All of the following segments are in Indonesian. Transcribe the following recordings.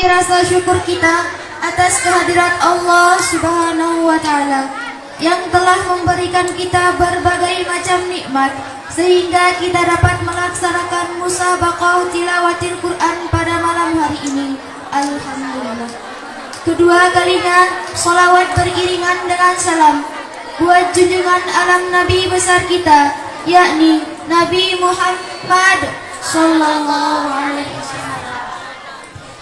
memenuhi rasa syukur kita atas kehadirat Allah Subhanahu wa Ta'ala yang telah memberikan kita berbagai macam nikmat sehingga kita dapat melaksanakan musabaqah tilawatil Quran pada malam hari ini. Alhamdulillah. Kedua kalinya salawat beriringan dengan salam buat junjungan alam Nabi besar kita, yakni Nabi Muhammad Sallallahu Alaihi Wasallam,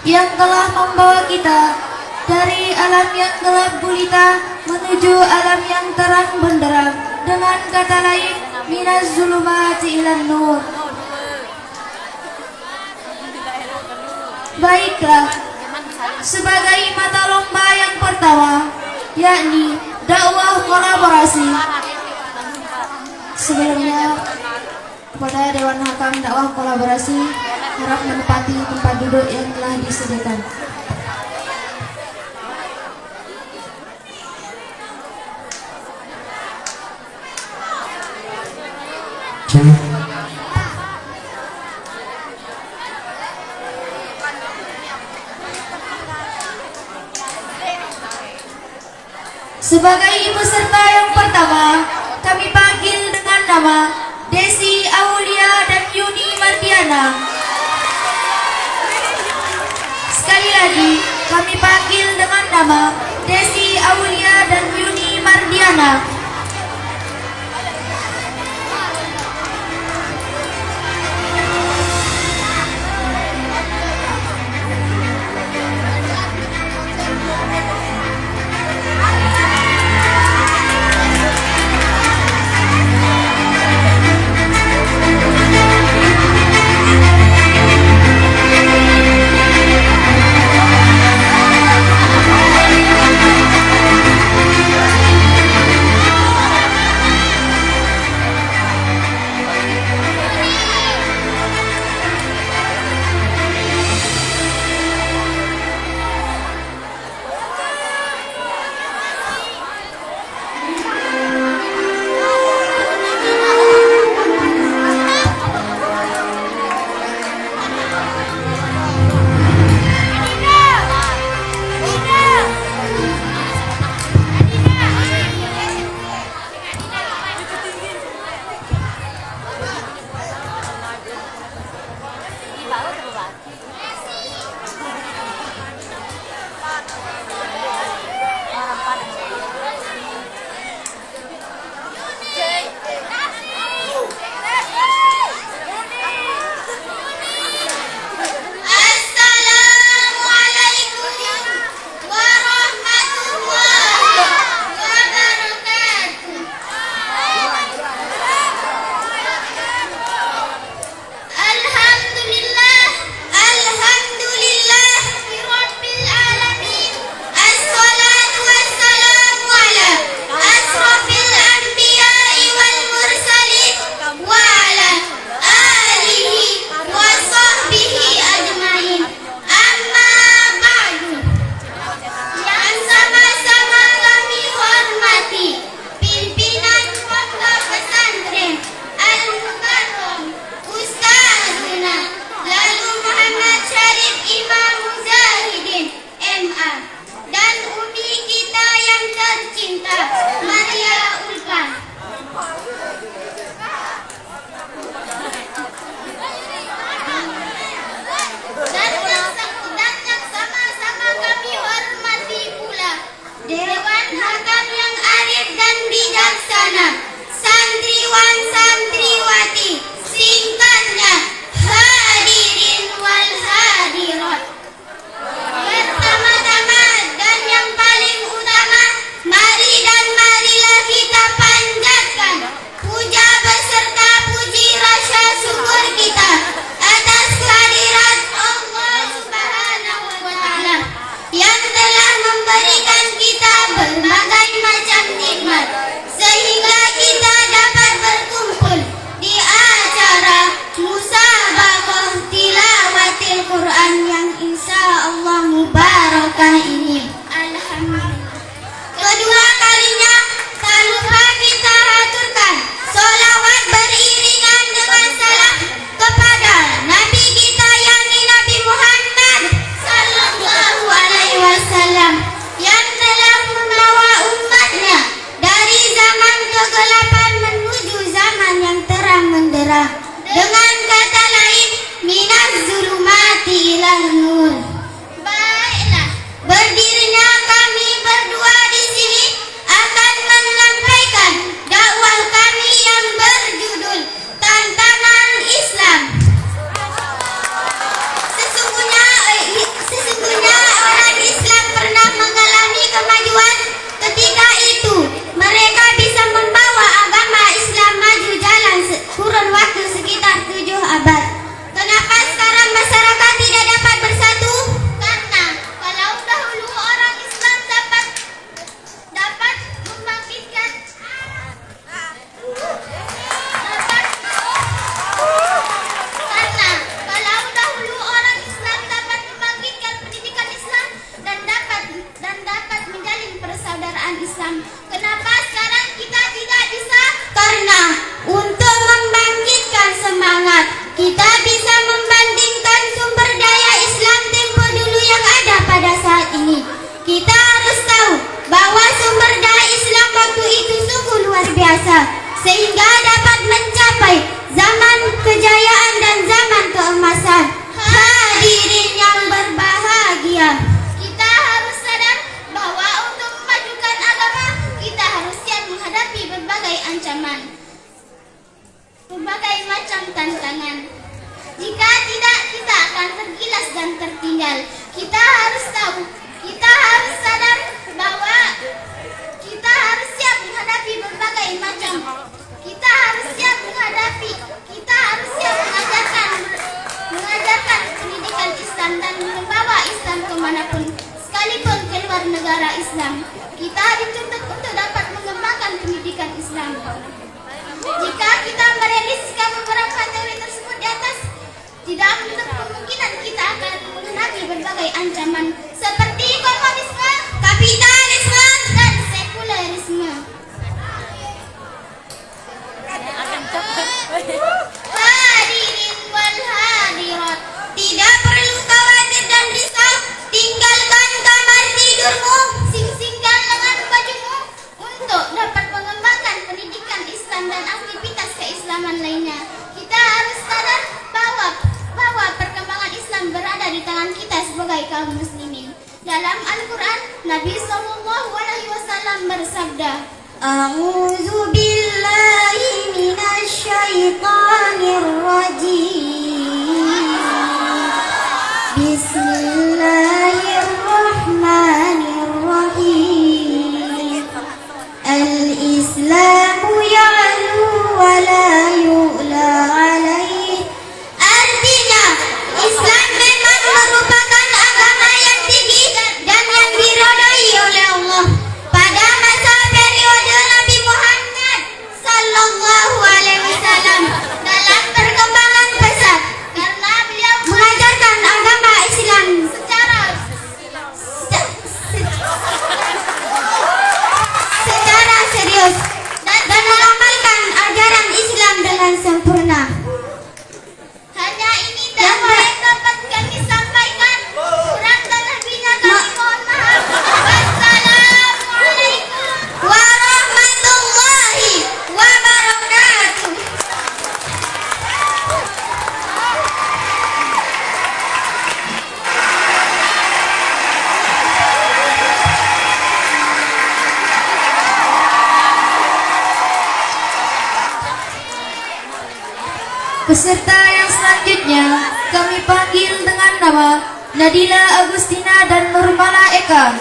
yang telah membawa kita dari alam yang gelap gulita menuju alam yang terang benderang, dengan kata lain minaz zulumati ilan nur. Baiklah, sebagai mata lomba yang pertama, yakni dakwah kolaborasi, sebelumnya kepada Dewan Hakam dakwah kolaborasi harap menempati tempat duduk yang telah disediakan. Sebagai peserta yang pertama, kami panggil dengan nama Desi Aulia dan Yuni Mardiana. Sekali lagi, kami panggil dengan nama Desi Aulia dan Yuni Mardiana. Memberikan kita berbagai macam nikmat sehingga Kita harus tahu, kita harus sadar bahwa kita harus siap menghadapi berbagai macam. Kita harus siap menghadapi, kita harus siap mengajarkan pendidikan Islam dan membawa Islam kemanapun, sekalipun ke luar negara Islam. Kita dituntut untuk dapat mengembangkan pendidikan Islam. Jika kita merealisasikan beberapa teori tersebut di atas, tidak menutup kemungkinan kita akan menghadapi berbagai ancaman seperti komunisme, kapitalisme, dan sekulerisme. Hadirin wal hadirat, tidak perlu khawatir dan risau. Tinggalkan kamar tidurmu, sing-singkan lengan bajumu untuk dapat mengembangkan pendidikan Islam dan aktivitas keislaman lainnya. Kita harus sadar bahwa perkembangan Islam berada di tangan kita sebagai kaum muslimin. Dalam Al-Quran, Nabi SAW bersabda, A'udzu billahi minasyaitonir rajim. Bismillahirrahmanirrahim. Al-Islamu ya'lu wa la yu'la alaih. Artinya, Islam memang merupakan agama yang tinggi dan yang diridhai oleh Allah pada masa periode Nabi Muhammad sallallahu alaihi wasallam dalam perkembangan pesat, karena beliau mengajarkan agama Islam secara serius dan mengamalkan ajaran Islam dengan sempurna. Hanya ini dakwah yang dapat kami sampaikan. Kurang dan lebihnya kami mohon maaf. Wassalamualaikum warahmatullahi wabarakatuh. Peserta yang selanjutnya kami panggil dengan nama Nadila Agustina dan Nurmala Eka.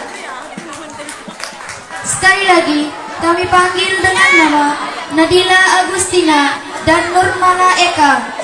Sekali lagi kami panggil dengan nama Nadila Agustina dan Nurmala Eka.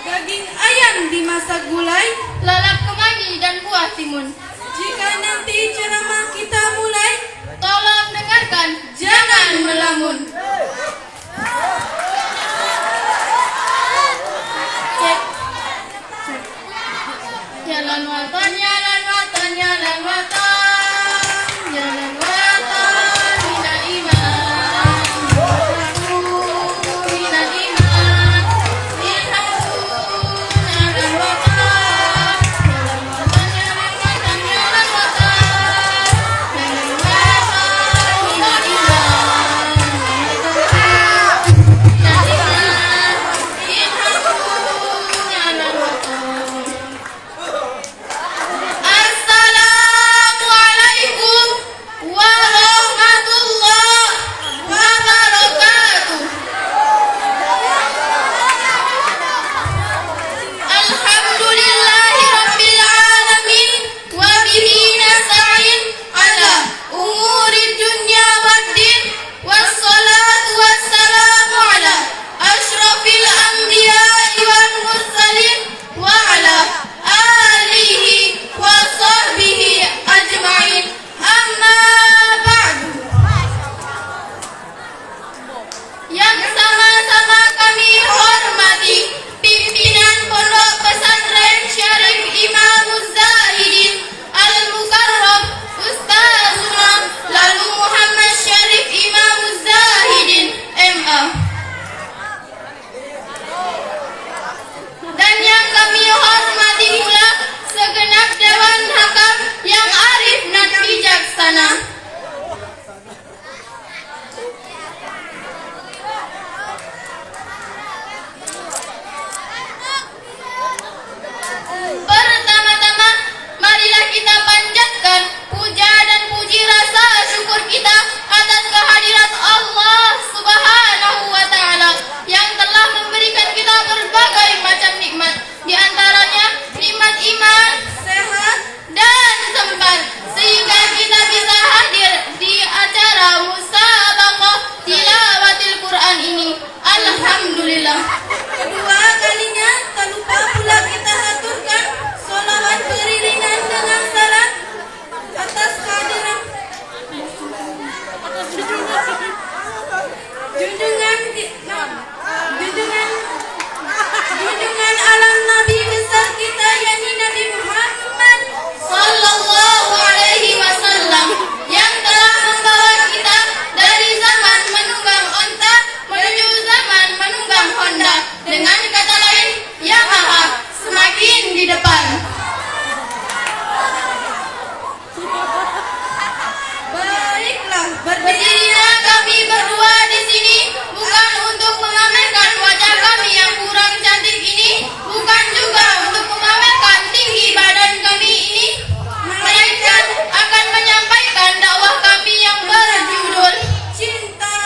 Daging ayam dimasak gulai, Lalap kemangi dan buah timun. jika nanti ceramah kita mulai, Tolong dengarkan, jangan melamun. Jalan watan, jalan watan, jalan watan, jalan watan, minal iman, minal iman, ilhamu, jalan watan, jalan watan, jalan watan, jalan watan, jalan watan, minal iman, minal iman, ilhamu, jalan watan. Assalamualaikum berbagai macam nikmat, di antaranya nikmat iman, sehat, dan sempat, sehingga kita bisa hadir di acara musabaqah tilawatil Quran ini. Alhamdulillah. Kedua kalinya tak lupa pula kita haturkan sholawat beriringan dengan salat atas kehadiran junjungan alam Nabi besar kita yakni Nabi Muhammad Sallallahu alaihi wasallam, yang telah membawa kita dari zaman menunggang onta menuju zaman menunggang Honda. Dengan kata lain, Yamaha semakin di depan. Baiklah, Berdirilah kami berdua di sini bukan untuk mengamerkan wajah kami yang kurang cantik ini, bukan juga untuk memamerkan tinggi badan kami ini, melainkan akan menyampaikan dakwah kami yang berjudul cinta.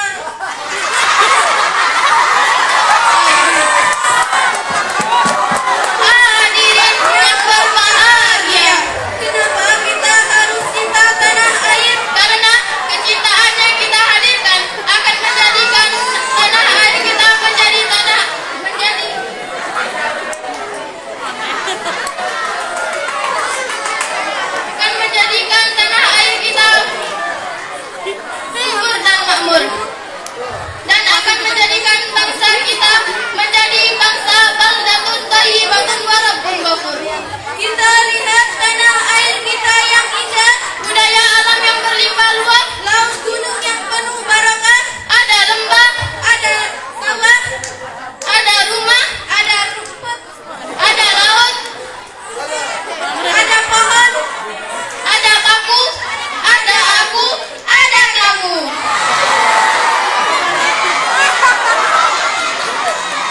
Hadirin yang berbahagia. Kenapa kita harus cinta tanah air? Karena kecintaan yang kita hadirkan akan menjadikan tanah air kita menjadi akan menjadikan tanah air kita subur dan makmur, dan akan menjadikan bangsa kita menjadi bangsa baldatun thayyibatun wa rabbun ghafur. Kita lihat tanah air kita yang indah, Budaya alam yang berlimpah ruah, laut gunung yang penuh barakah, ada lembah, ada sawah, ada rumah, ada rumput, ada laut, ada pohon, ada paku, ada aku, ada kamu.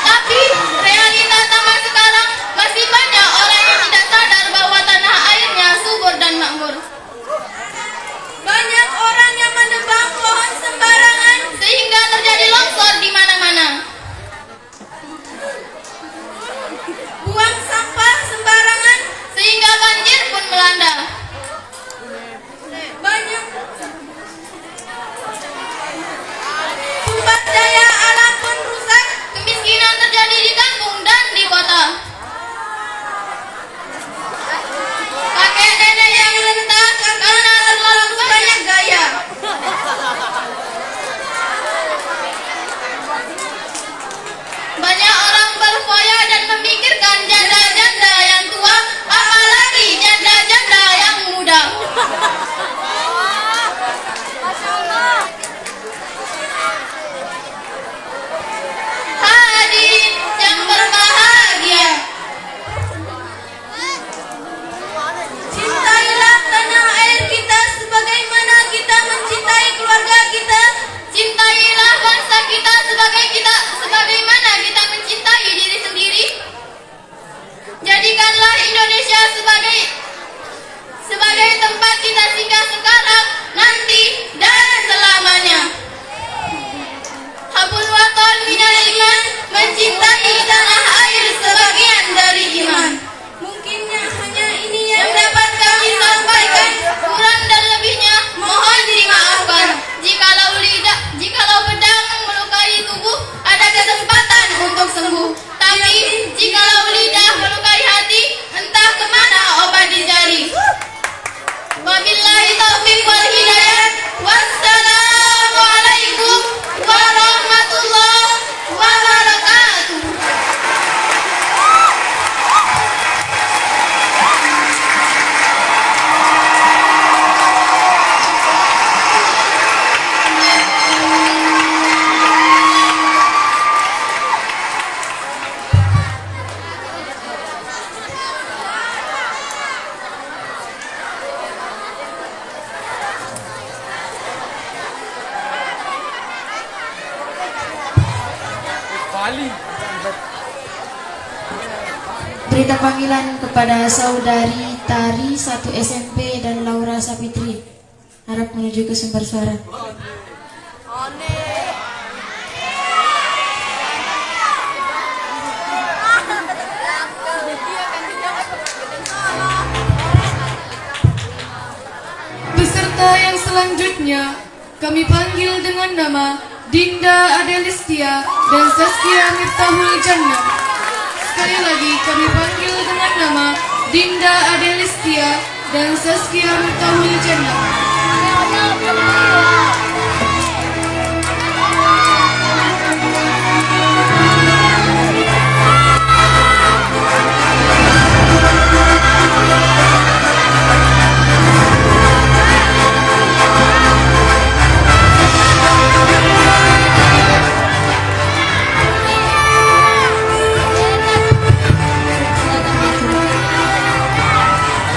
Tapi realita zaman sekarang masih banyak orang yang tidak sadar bahwa tanah airnya subur dan makmur. banyak orang yang menebang pohon sembarangan, Sehingga terjadi longsor di mana-mana. buang sampah sembarangan, Sehingga banjir pun melanda. banyak sumber daya alam pun rusak, Kemiskinan terjadi di kampung dan di kota. Kakek nenek yang renta karena terlalu banyak gaya. Banyak orang berfoya dan memikirkan janda-janda yang tua, apalagi janda-janda yang muda. Hadirin yang berbahagia, cintailah tanah air kita sebagaimana kita mencintai keluarga kita, cintailah bangsa kita sebagaimana kita mencintai diri sendiri. Jadikanlah Indonesia sebagai tempat kita singgah sekarang, nanti, dan selamanya. Habul waton minal iman, mencintai tanah air sebagian dari iman. mungkinnya hanya ini Yang yang dapat kami sampaikan, kurang dan lebihnya mohon dimaafkan. Jikalau pedang melukai tubuh, ada kesempatan untuk sembuh. Tapi jikalau lidah melukai hati, entah kemana obat dijari. Wabillahi taufiq wal hidayah. Wassalamualaikum warahmatullahi wabarakatuh. Berita panggilan kepada saudari Tari 1 SMP dan Laura Sapitri. Harap menuju ke sumber suara. selanjutnya kami panggil dengan nama Dinda Adelistia dan Saskia Miftahul Jannah. Sekali lagi kami panggil dengan nama Dinda Adelistia dan Saskia Miftahul Jannah.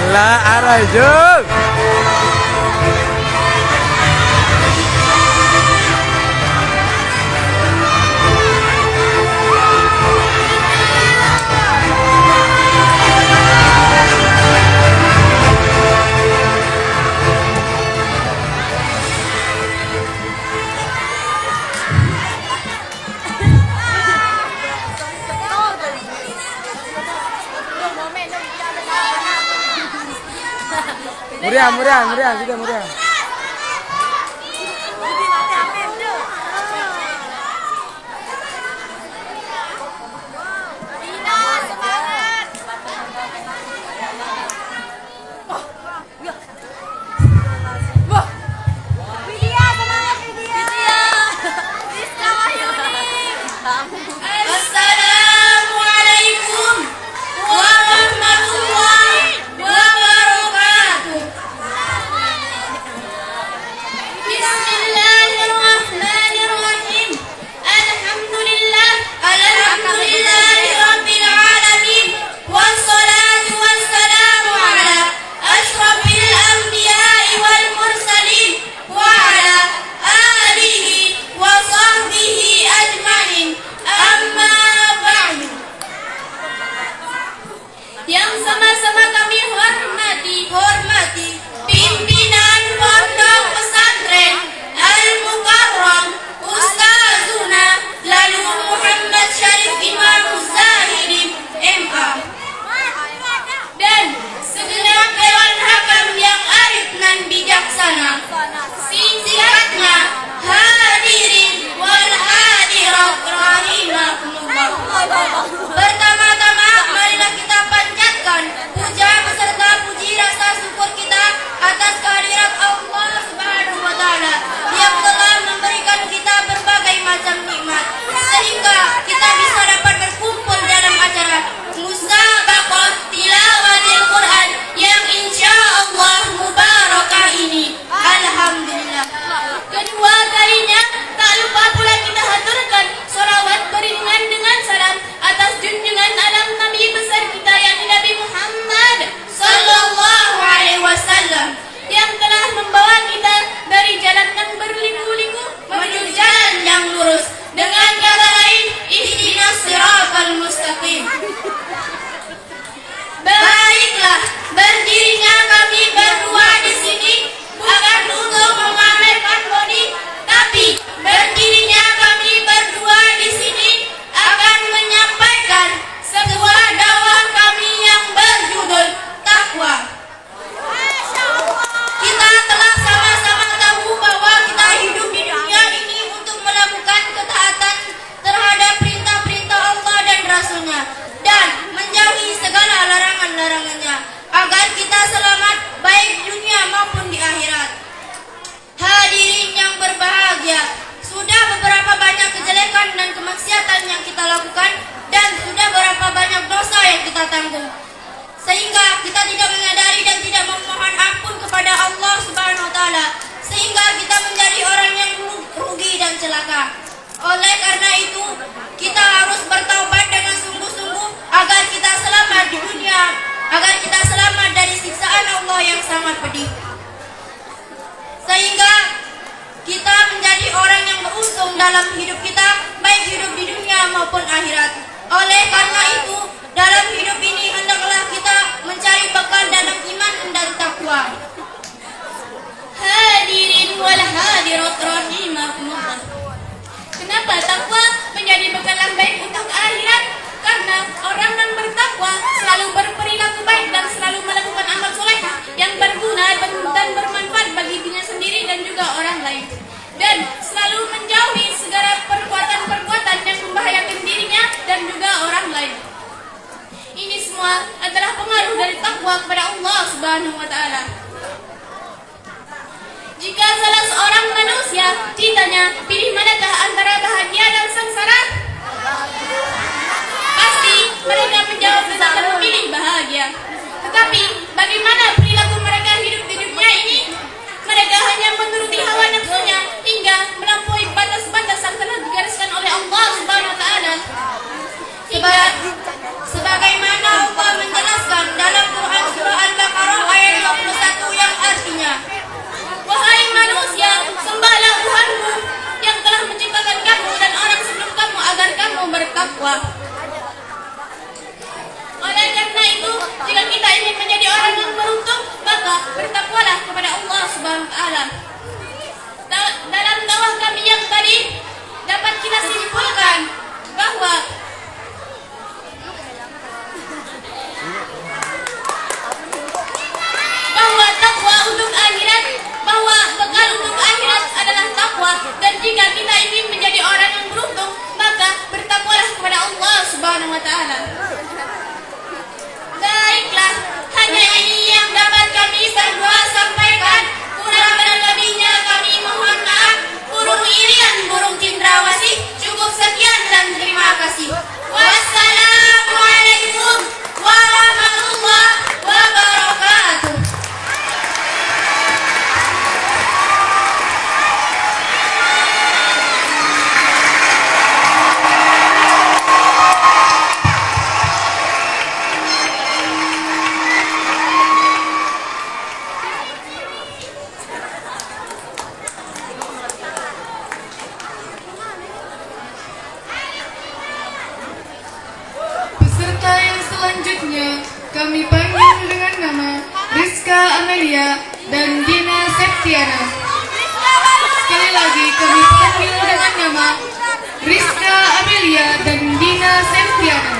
La arajung. Meriah, juga meriah. Assalamualaikum warahmatullahi wabarakatuh. Bismillahirrahmanirrahim. Alhamdulillah rabbil alamin. Wassalatu wassalamu ala asyrafil anbiya'i wal mursalin wa ala alihi wa sahbihi ajmain. Amma ba'du. Yang sama-sama kami hormati pimpinan Pondok Pesantren Al-Mukarram Ustazuna Lalu Muhammad Syarif Imam Zahidi MA dan segenap dewan hakam yang arif dan bijaksana. Singkatnya, hadirin wal hadirat rahimakumullah. Pertama-tama marilah kita panjatkan puja beserta puji rasa syukur kita atas kehadirat Allah Subhanahu wa taala yang telah memberikan kita berbagai macam nikmat sehingga kita bisa dapat berkumpul dalam acara musabaqah tilawatil Quran yang insyaallah mubarakah ini. Alhamdulillah. Kedua kalinya tak lupa pula kita haturkan sholawat beriringan dengan salam atas junjungan alam Nabi besar kita yang Nabi Muhammad sallallahu alaihi wasallam yang telah membawa kita dari jalan yang berliku-liku menuju jalan yang lurus. Dengan kata lain, ihdinas siratal mustaqim. Baiklah, berdirinya kami berdua di sini bukan untuk memamerkan bodi, tapi berdirinya kami berdua di sini akan menyampaikan sebuah dakwah kami yang berjudul takwa. Kita telah sama-sama tahu bahwa kita hidup di dunia ini untuk melakukan ketaatan terhadap perintah-perintah Allah dan Rasul-Nya dan menjauhi segala larangan-larangannya agar kita selamat baik dunia maupun di akhirat. Hadirin yang berbahagia, sudah beberapa banyak kejelekan dan kemaksiatan yang kita lakukan dan sudah berapa banyak dosa yang kita tanggung sehingga kita tidak menyadari dan tidak memohon ampun kepada Allah Subhanahu wa taala sehingga kita menjadi orang yang rugi dan celaka. Oleh karena itu, kita harus bertaubat dengan sungguh-sungguh agar kita selamat di dunia, agar kita selamat dari siksaan Allah yang sangat pedih. Sehingga kita menjadi orang yang beruntung dalam hidup kita, baik hidup di dunia maupun akhirat. Oleh karena itu, dalam hidup ini hendaklah kita mencari bekal dalam iman dan takwa. Hadirin wal hadirat rahimakumullah. Kenapa takwa menjadi bekal yang baik untuk akhirat? Karena orang yang bertakwa selalu berperilaku baik dan selalu melakukan amal soleh yang berguna dan bermanfaat bagi dirinya sendiri dan bertakwa kepada Allah Subhanahu wa taala. Jika salah seorang manusia ditanya, pilih manakah antara bahagia dan sengsara? Pasti mereka menjawab dengan akan memilih bahagia. Tetapi bagaimana perilaku mereka hidup di dunia ini? Mereka hanya menuruti hawa nafsunya hingga melampaui batas-batas yang telah digariskan oleh Allah Subhanahu wa taala. Sebagaimana Allah menjelaskan dalam Quran surah Al-Baqarah ayat 21 yang artinya, wahai manusia, sembahlah Tuhanmu yang telah menciptakan kamu dan orang sebelum kamu agar kamu bertakwa. Oleh karena itu, jika kita ingin menjadi orang yang beruntung, maka bertakwalah kepada Allah Subhanahu wa taala. Dalam dakwah kami yang tadi dapat kita simpulkan bahwa takwa untuk akhirat, bahwa bekal untuk akhirat adalah takwa, dan jika kita ingin menjadi orang yang beruntung, maka bertakwalah kepada Allah Subhanahu wa taala. Baiklah, hanya ini yang dapat kami berdua sampaikan. Kurang dan lebihnya kami mohon maaf. Burung irian, burung cendrawasih. Cukup sekian dan terima kasih. Wassalamualaikum warahmatullahi wabarakatuh. Peserta yang selanjutnya kami panggil dengan nama Rizka Amelia dan Dina Septiana. Sekali lagi kami panggil dengan nama Rizka Amelia dan Dina Septiana.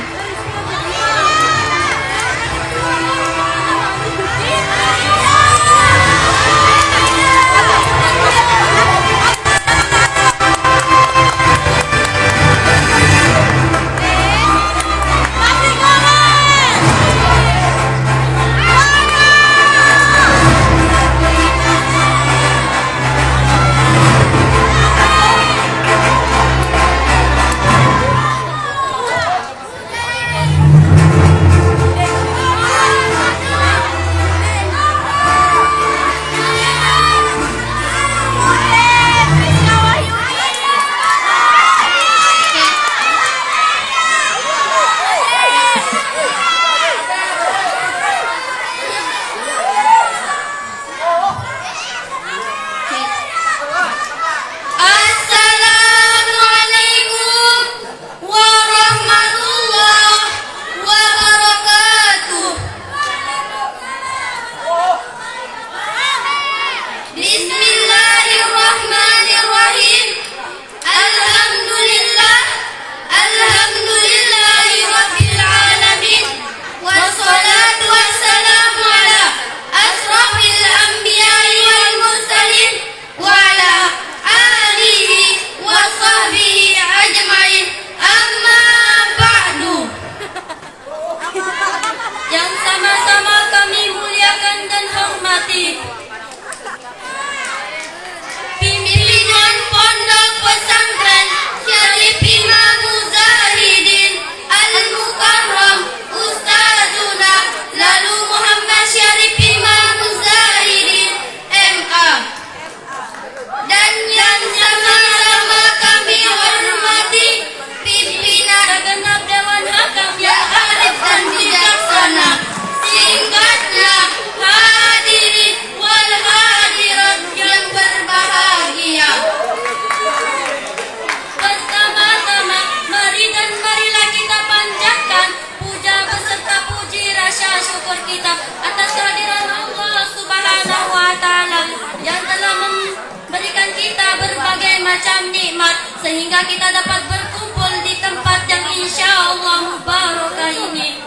macam nikmat sehingga kita dapat berkumpul di tempat yang insya Allah mubarakah ini.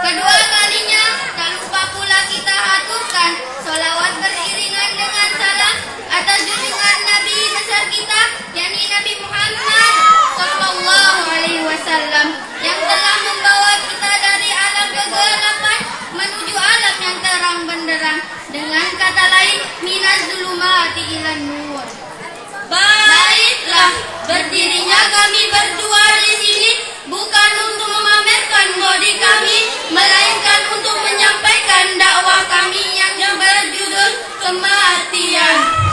Kedua kalinya, tak lupa pula kita aturkan sholawat beriringan dengan salam atas junjungan Nabi besar kita, yakni Nabi Muhammad Sallallahu Alaihi Wasallam, yang telah membawa kita dari alam kegelapan menuju alam yang benderang. Dengan kata lain, minaz zulumati ilan nur. Baiklah, berdirinya kami berdua di sini bukan untuk memamerkan bodi kami, melainkan untuk menyampaikan dakwah kami yang berjudul kematian.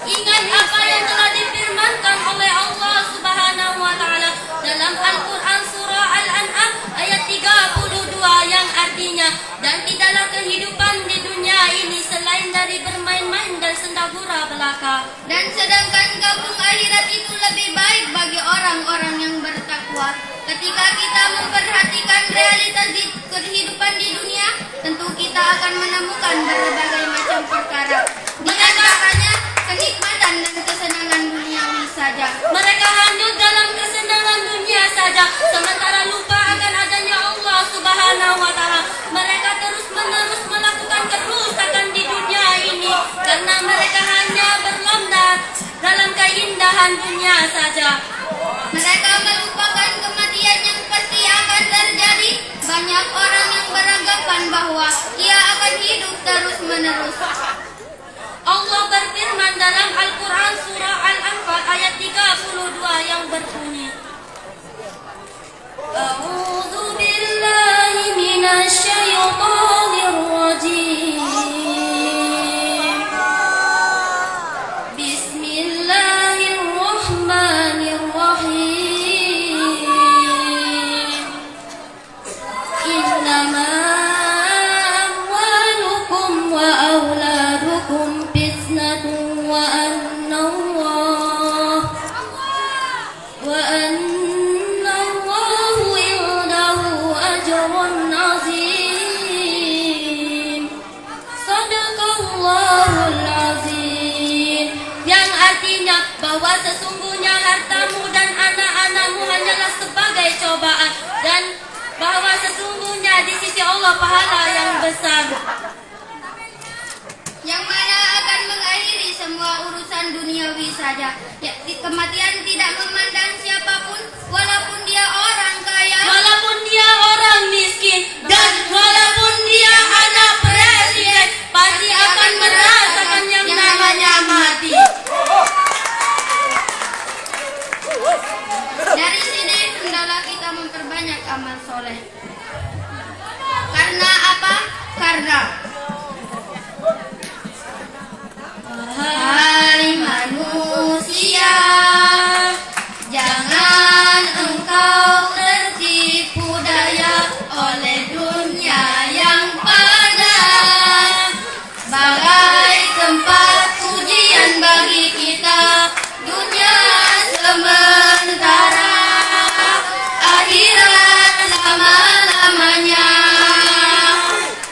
Ingat apa yang telah difirmankan oleh Allah Subhanahu wa taala dalam Al-Qur'an surah Al-An'am ayat 32 yang artinya, dan tidaklah kehidupan di dunia ini selain dari bermain-main dan senda-gura belaka. Dan sedangkan kampung akhirat itu lebih baik bagi orang-orang yang bertakwa. Ketika kita memperhatikan realitas di kehidupan di dunia, tentu kita akan menemukan berbagai macam perkara. Di antaranya kenikmatan dan kesenangan duniawi saja. Mereka hanyut dalam kesenangan dunia saja, sementara lupa akan adanya Allah Subhanahu wa taala. Mereka terus-menerus melakukan kerusakan di dunia ini karena mereka hanya berlomba dalam keindahan dunia saja. Mereka melupakan kematian yang pasti akan terjadi. Banyak orang yang beranggapan bahwa ia akan hidup terus-menerus. Allah berfirman dalam Al-Quran surah Al-Anfal ayat 32 yang berbunyi, A'udzu billahi minasy syaithanir rajim. Bismillahirrahmanirrahim. Innama amwalukum wa auladukum fitnatun wa annallahu indahu ajrun azim. Sadaqallahul azim. Yang artinya bahwa sesungguhnya hartamu dan anak-anakmu hanyalah sebagai cobaan, dan bahwa sesungguhnya di sisi Allah pahala yang besar, Yang mana akan mengakhiri semua urusan duniawi saja. Ya, kematian tidak memandang siapapun, walaupun dia orang kaya, walaupun dia orang miskin, dan walaupun dia anak presiden, pasti akan merasakan yang namanya mati. Dari sini hendaklah kita memperbanyak amal soleh. Karena apa? Karena hai manusia, jangan engkau tertipu daya oleh dunia yang fana, bagai tempat ujian bagi kita. Dunia sementara, akhirat selama-lamanya.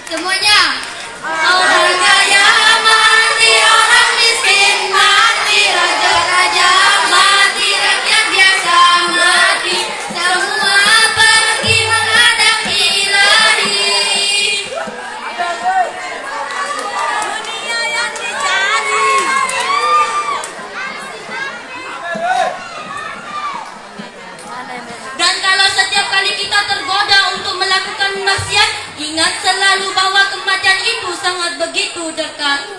Semuanya, orang kaya mati, orang miskin mati, raja-raja mati, rakyat biasa mati, semua pergi menghadap Ilahi. Dunia yang dicari. Dan kalau setiap kali kita tergoda untuk melakukan maksiat, ingat selalu bahwa kematian itu sangat begitu dekat.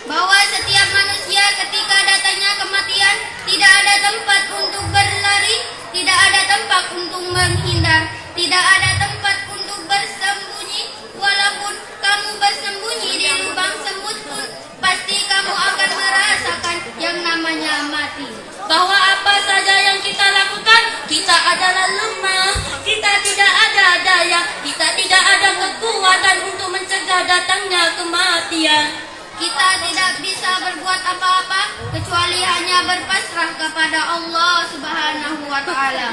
Bahwa setiap manusia ketika datangnya kematian, tidak ada tempat untuk berlari, tidak ada tempat untuk menghindar, tidak ada tempat untuk bersembunyi. Walaupun kamu bersembunyi di lubang semut pun, pasti kamu akan merasakan yang namanya mati. Bahwa apa saja yang kita lakukan, kita adalah lemah, kita tidak ada daya, kita tidak ada kekuatan untuk mencegah datangnya kematian. Kita tidak bisa berbuat apa-apa kecuali hanya berpasrah kepada Allah Subhanahu wa taala.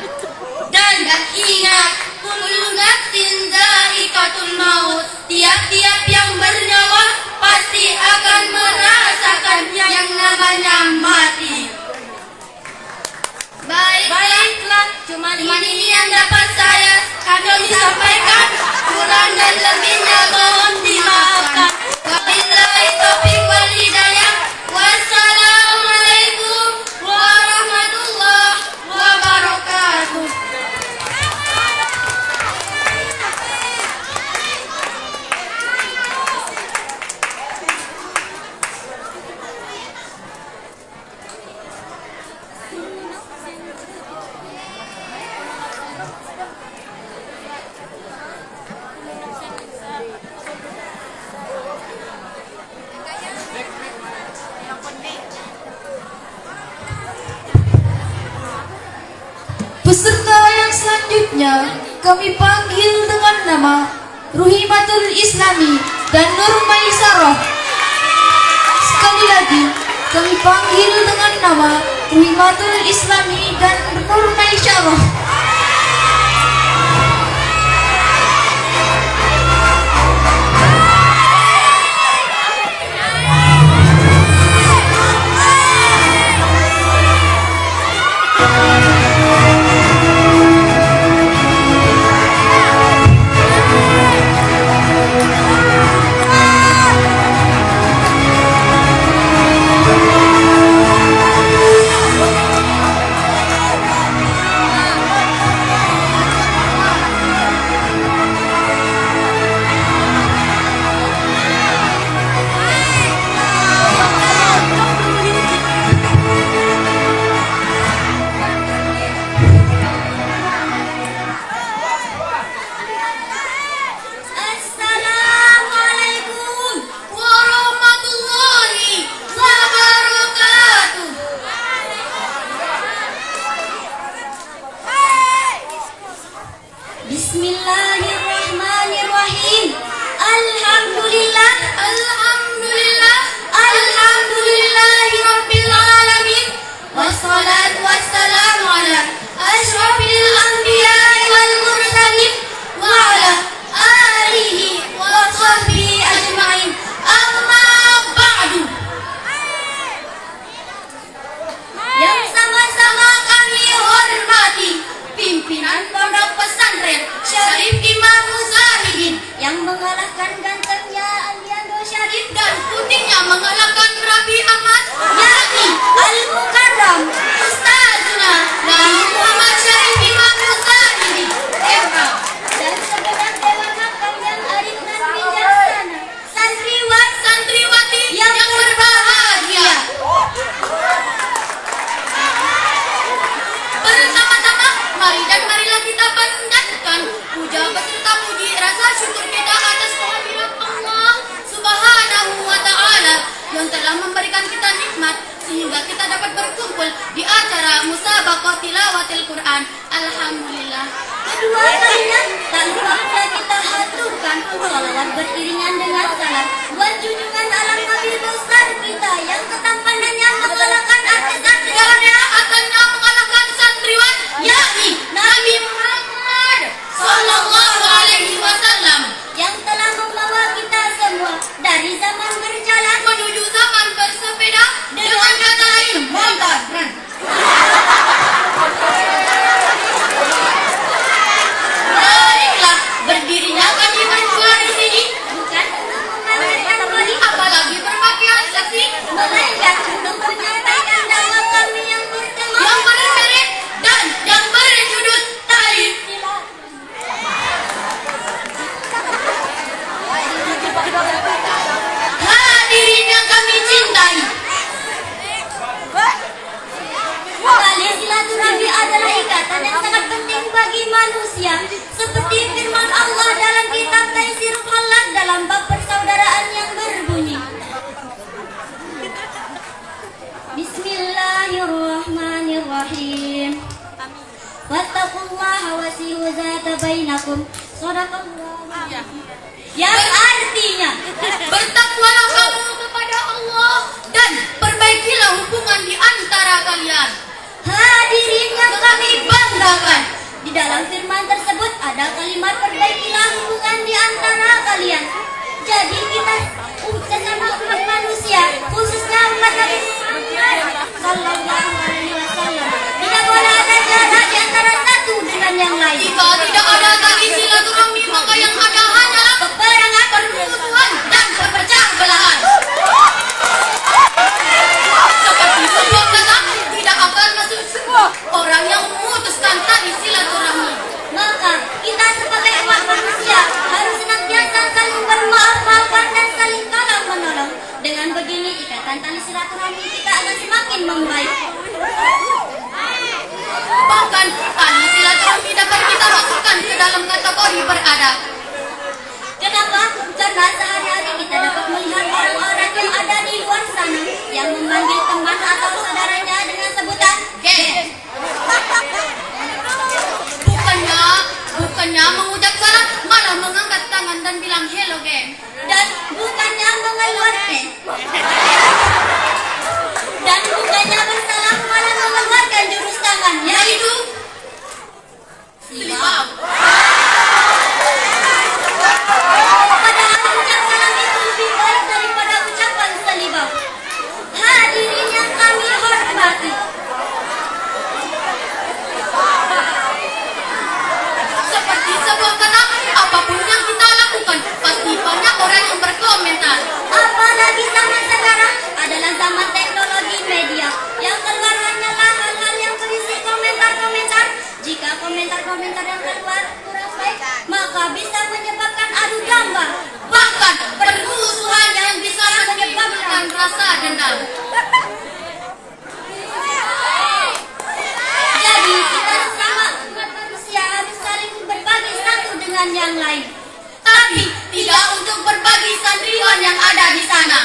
Dan ingat, kullu nafsin dha'iqatul maut. Tiap-tiap yang bernyawa pasti akan merasakan yang namanya mati. Baiklah, cuma ini yang dapat saya sampaikan. Kurang dan lebihnya mohon dimaafkan. Wabillahi taufiq wal hidayah. Wassalamualaikum warahmatullahi wabarakatuh. Selanjutnya, kami panggil dengan nama Ruhimatul Islami dan Nur Maisarah. Sekali lagi, kami panggil dengan nama Ruhimatul Islami dan Nur Maisarah. Assalamualaikum warahmatullahi wabarakatuh. Bismillahirrahmanirrahim. Alhamdulillah, alhamdulillah, alhamdulillahi rabbil alamin. Wassalatu wassalamu ala asyrafil anbiya'i wal mursalin wa ala alihi wa sahbihi ajma'in. Amma ba'du. Yang sama-sama kami hormati pimpinan Pondok Pesantren Syarif Imam Muzahidin yang mengalahkan gantengnya Aliando Syarif dan putihnya mengalahkan Rabi Ahmad, yakni Al-Mukarram Ustazuna Nabi Muhammad Syarif Imam Muzahidin MA, dan segenap dewan makam yang arif dan bijaksana, santriwan santriwati yang berbahagia. Bersama-sama, mari dan marilah kita panjatkan puja beserta puji rasa syukur kita atas kehadiran Allah Subhanahu wa Ta'ala yang telah memberikan kita nikmat sehingga kita dapat berkumpul di acara musabaqah tilawatil Quran. Alhamdulillah. Kedua kalinya tak lupa pula kita haturkan salawat beriringan dengan salam buat junjungan alam Nabi besar kita yang ketampanannya mengalahkan artis-artis yang akannya mengalahkan santriwan, yakni Nabi Muhammad Sallallahu Alaihi Wasallam yang telah membawa kita semua dari zaman berjalan menuju zaman bersepeda, dengan kata lain modern. Baiklah, berdirinya kami berdua di sini bukan untuk memamerkan diri, apalagi berpakaian seksi, melainkan untuk menyampaikan dakwah kami yang bertema, yang bermerek dan yang berjudul tali. Hadirin yang kami cintai, tali silaturahmi adalah ikatan yang sangat penting bagi manusia, seperti firman Allah dalam kitab Taisirul Halal dalam bab persaudaraan yang berbunyi, Bismillahirrahmanirrahim. Wattaqullaha wasi'u zata bainakum. Shadaqallahu. Yang artinya, bertakwalah kamu kepada Allah dan perbaikilah hubungan di antara kalian. Hadirin yang kami banggakan, di dalam firman tersebut ada kalimat perbaikilah hubungan di antara kalian. Jadi kita sesama umat manusia, khususnya umat Nabi Muhammad Sallallahu Alaihi Wasallam, tidak boleh ada jarak di antara satu dengan yang lain. Jika tidak ada tali silaturahmi, maka yang ada hanyalah peperangan, permusuhan, dan perpecah belahan. Seperti sebuah kata, tidak akan masuk surga orang yang memutuskan tali silaturahmi. Maka kita sebagai umat manusia harus senantiasa saling bermaaf-maafan dan saling tolong-menolong. Dengan begini ikatan tali silaturahmi kita akan semakin membaik. Bahkan tali silaturahmi dapat kita masukkan ke dalam kategori beradab. Kenapa? Karena sehari-hari kita dapat melihat orang-orang yang ada di luar sana yang memanggil teman atau saudaranya dengan sebutan geng. Bukannya bukannya mengucap salam, malah mengangkat tangan dan bilang hello geng. Dan bukannya mengeluarkan dan bukannya bersalah malah mengeluarkan jurus tangan yaitu Selibau. padahal ucap salam itu lebih baik daripada ucapan selibau. Hadirin yang kami hormati, Seperti sebuah kata, apapun yang kita lakukan, pasti banyak orang yang berkomentar. apalagi zaman sekarang adalah zaman teknologi media yang keluar hanyalah hal-hal yang berisi komentar-komentar. Jika komentar-komentar yang keluar kurang baik, maka bisa menyebabkan adu domba. Bahkan permusuhan yang bisa menyebabkan rasa dendam. Jadi kita sesama umat manusia harus saling berbagi satu dengan yang lain. Tapi tidak untuk berbagi santriwan yang ada di sana.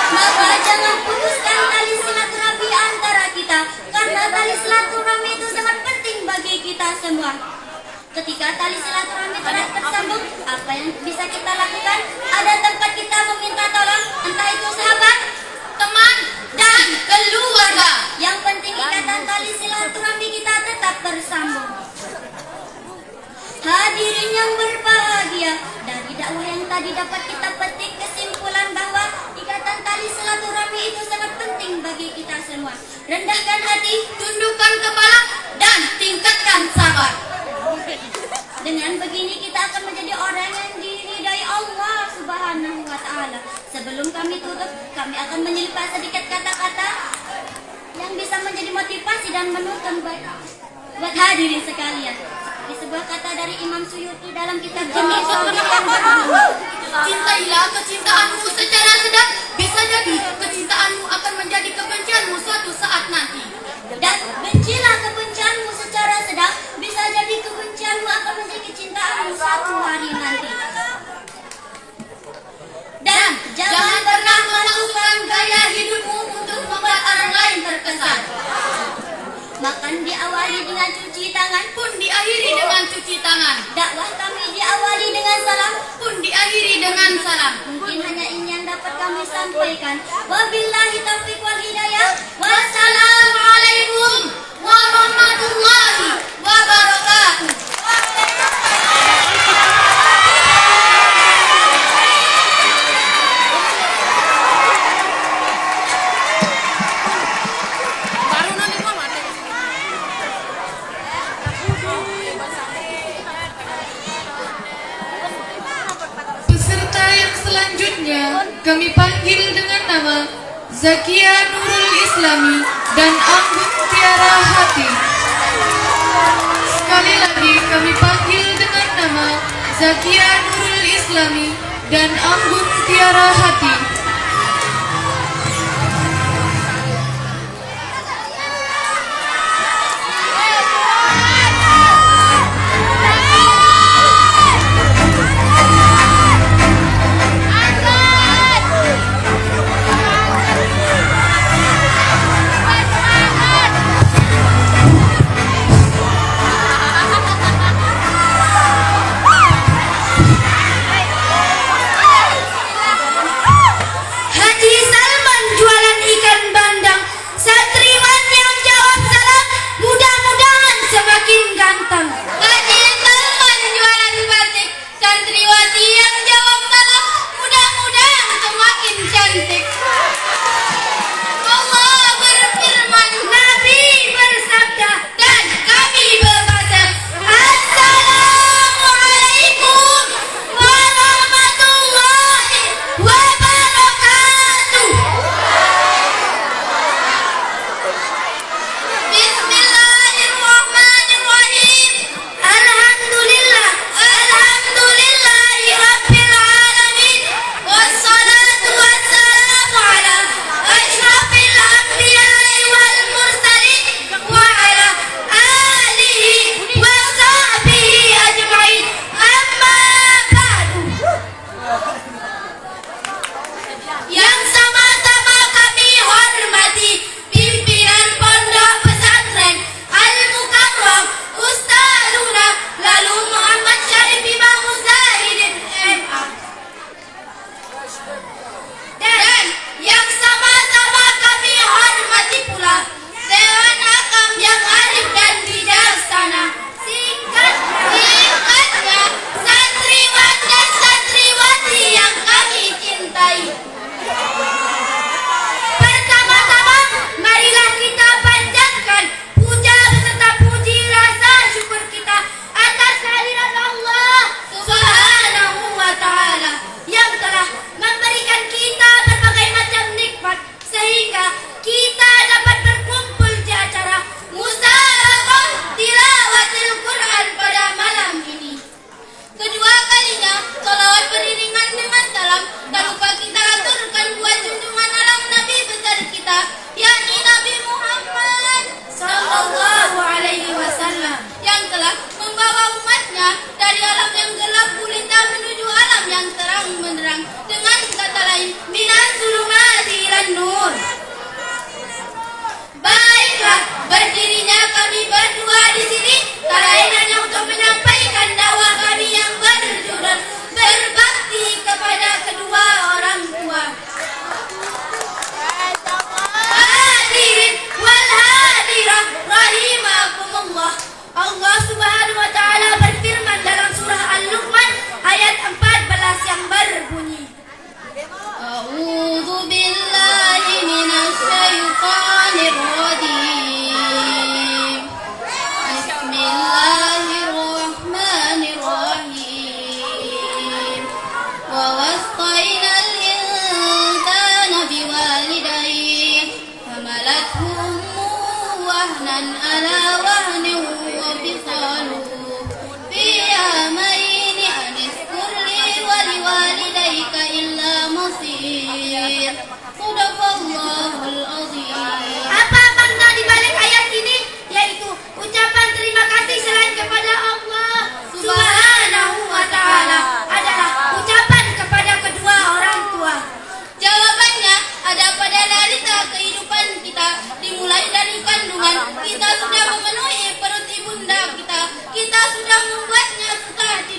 Maka jangan putuskan tali silaturahmi antara kita, karena tali silaturahmi itu sangat penting bagi kita semua. Ketika tali silaturahmi tidak tersambung, apa yang bisa kita lakukan? Ada tempat kita meminta tolong, entah itu sahabat, Teman dan keluarga. yang penting ikatan tali silaturahmi kita tetap bersambung. Hadirin yang berbahagia, dari dakwah yang tadi dapat kita petik kesimpulan bahwa ikatan tali silaturahmi itu sangat penting bagi kita semua. Rendahkan hati, Tundukkan kepala dan tingkatkan sabar. dengan begini kita akan menjadi orang yang diridai Allah Subhanahu wa Ta'ala. Sebelum kami tutup, kami akan menyelipkan sedikit kata-kata yang bisa menjadi motivasi dan menuntun buat hadirin sekalian. Di sebuah kata dari Imam Suyuti dalam kitab Jami' Shoghi yang berbunyi, Cintailah kecintaanmu secara sedang, bisa jadi kecintaanmu akan menjadi kebencianmu suatu saat nanti. dan bencilah kebencianmu secara sedang, bisa jadi kebencianmu akan menjadi kecintaanmu suatu hari nanti. Dan Jangan pernah melakukan gaya hidupmu untuk membuat orang lain terkesan. makan diawali dengan cuci tangan, Pun diakhiri dengan cuci tangan. dakwah kami diawali dengan salam. Pun diakhiri dengan salam. Mungkin hanya ini yang dapat kami sampaikan. Wabillahi taufiq wal hidayah. Wassalamualaikum warahmatullahi wabarakatuh. Peserta yang selanjutnya kami panggil dengan nama Zakia Nurul Islami dan Anggun Tiara Hati. Sekali lagi kami panggil dengan nama Zakia Nurul Islami dan Anggun Tiara Hati.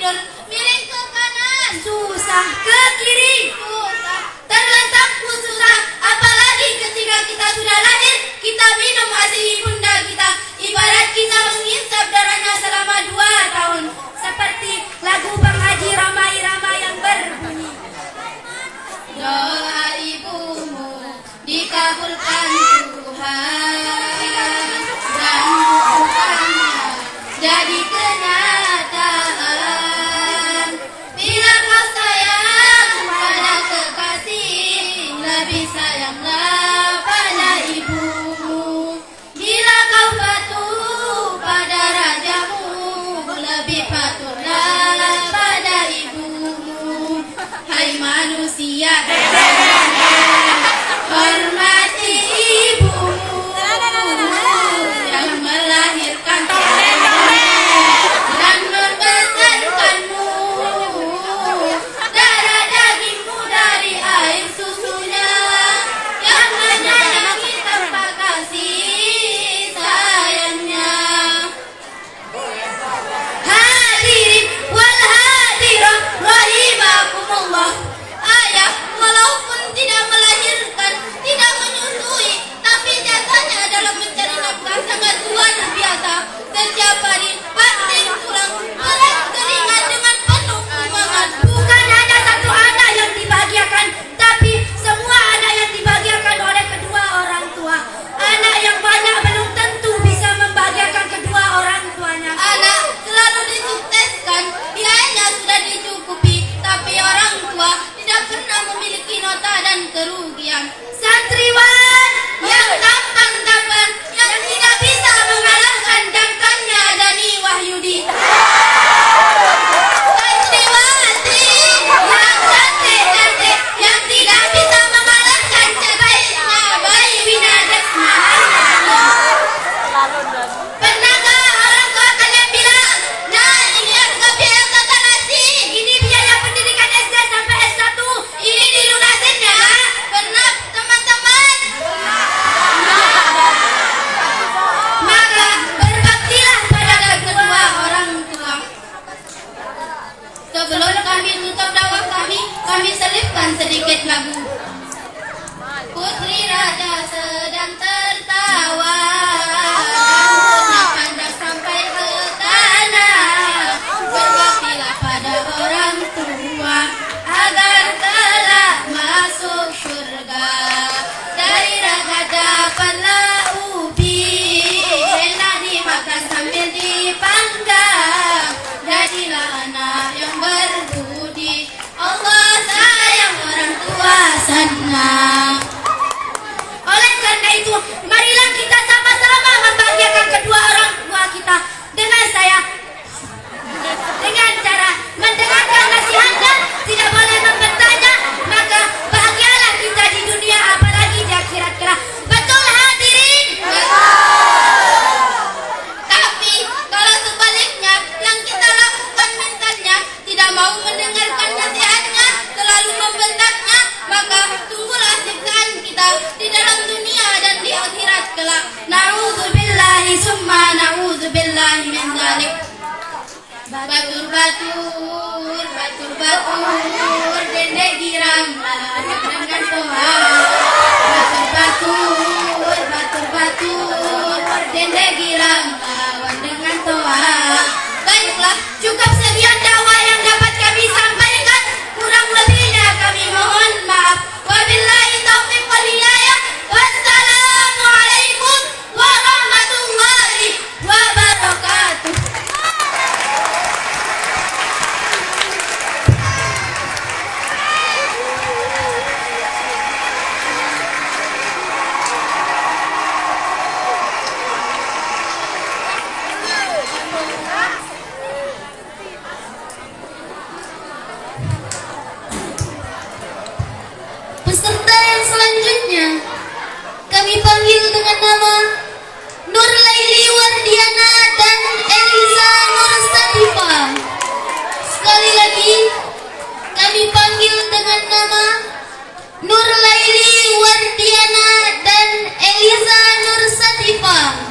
mundur, miring ke kanan, susah ke kiri, susah, terletakku susah. Apalagi ketika kita sudah lahir, kita minum ASI ibunda kita. Ibarat kita mengisap darahnya selama 2 tahun. seperti lagu Bang Haji Rama Irama yang berbunyi. Doa ibumu dikabulkan Tuhan, dan bukannya jadi kenyataan. Bila kau sayang pada kekasih, lebih sayanglah pada ibumu. Bila kau patuh pada rajamu, lebih patuhlah pada ibumu. Hai manusia, hormati ibumu yang melahirkan dan membesarkanmu. Darah dagingmu dari air susunya yang menyayangi tanpa kasih sayangnya. Hadirin wal hadirat rahimakumullah. Ayah walaupun tidak melahirkan, tidak menyusui, tapi jasanya adalah mencari nafkah sangat luar biasa. Setiap hari banting tulang, berat keringat dengan penuh semangat. Bukan hanya satu anak yang dibahagiakan, tapi semua anak yang dibahagiakan oleh kedua orang tua. Anak yang banyak belum tentu bisa membahagiakan kedua orang tuanya. Anak selalu disukseskan, biayanya sudah dicukupi, tapi orang tua tidak pernah memiliki nota dan kerugian. Santriwan Yang tampan-tampan, yang tidak bisa mengalahkan jantannya Dani Wahyudi. Santriwati yang cantik-cantik, yang tidak bisa mengalahkan baiknya Bayi Wina Desma. Pernahkah orang tua kalian bilang, nah ini harga biaya tata nasi, ini biaya pendidikan SD sampai S1. ini dilunasin ya? Pernah teman-teman? Maka berbaktilah pada kedua orang tua. Sebelum kami tutup dakwah kami selipkan sedikit lagu. Putri Raja sedang tertawa, rambutnya panjang sampai ke tanah. Berbaktilah pada orang tua agar kelak masuk surga. Dari raga dapatlah ubi, enak dimakan sambil dipanggang. Jadilah anak yang berbudi, Allah sayang orang tua senang. Oleh karena itu, marilah kita sama-sama membahagiakan kedua orang tua kita dengan cara mendengarkan nasihatnya, tidak boleh membentaknya, maka bahagialah kita di dunia apalagi di akhirat kelak. Betul hadirin? Tapi kalau sebaliknya yang kita lakukan mentalnya tidak mau mendengarkan nasihatnya, selalu membentaknya, maka tunggulah siksaan kita di dalam dunia dan di akhirat kelak. Na'udzubillahi summa na'udzubillahi min dzalik. Batur, dendek girang dengan Tuhan. Batur, dendek girang lawan dengan Tuhan. Baiklah, cukup sekian dakwah yang dapat kami sampaikan. Kurang lebihnya kami mohon maaf. Wabillahi taufiq wal hidayah. Wassalamualaikum warahmatullahi wabarakatuh. Peserta yang selanjutnya kami panggil dengan nama Nur Laili Wardiana dan Eliza Nur Satifa. Sekali lagi kami panggil dengan nama Nur Laili Wardiana dan Eliza Nur Satifa.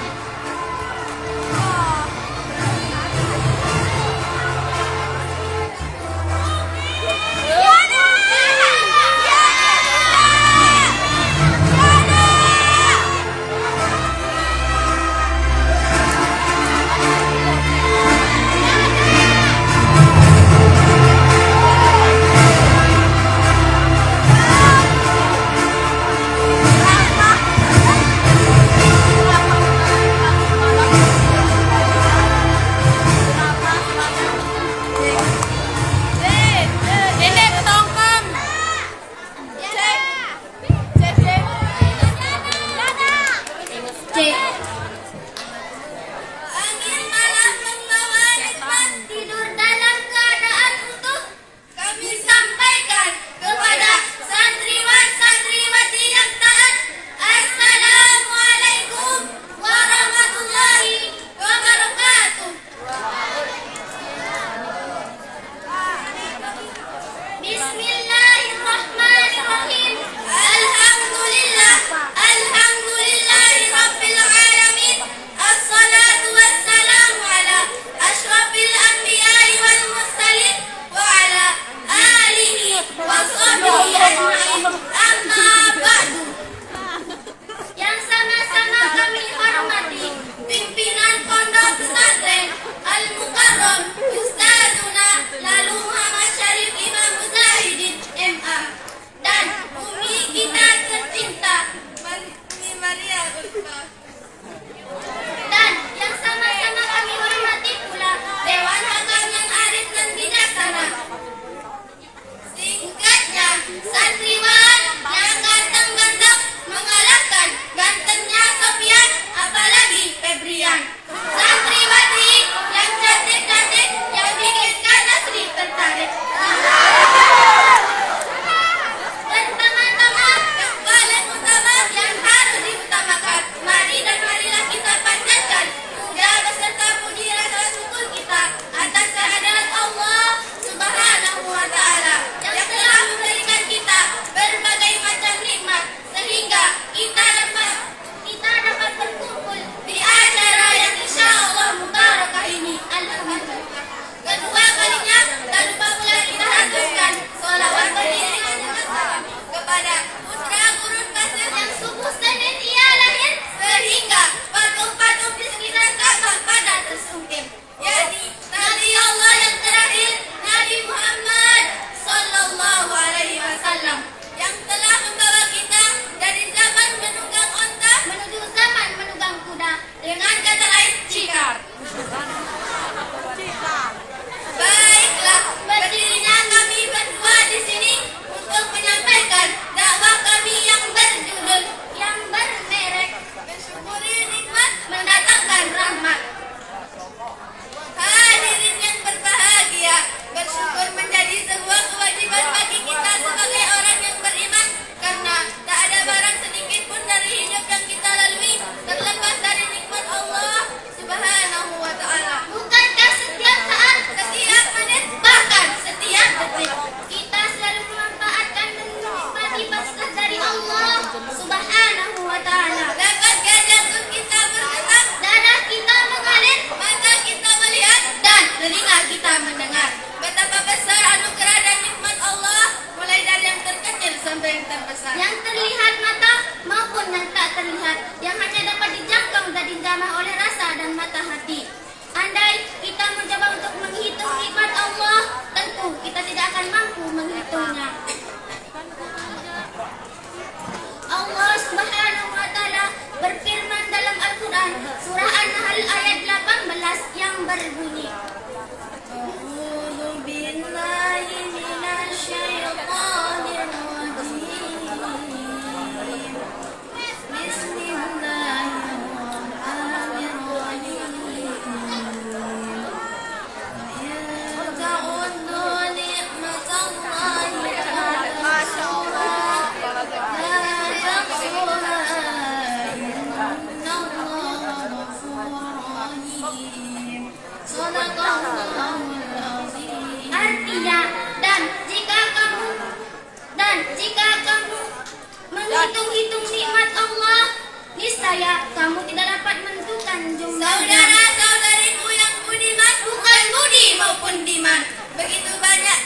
menghitung-hitung nikmat Allah, niscaya kamu tidak dapat menentukan jumlahnya. Saudara-saudariku yang budiman, bukan budi maupun diman. Begitu banyak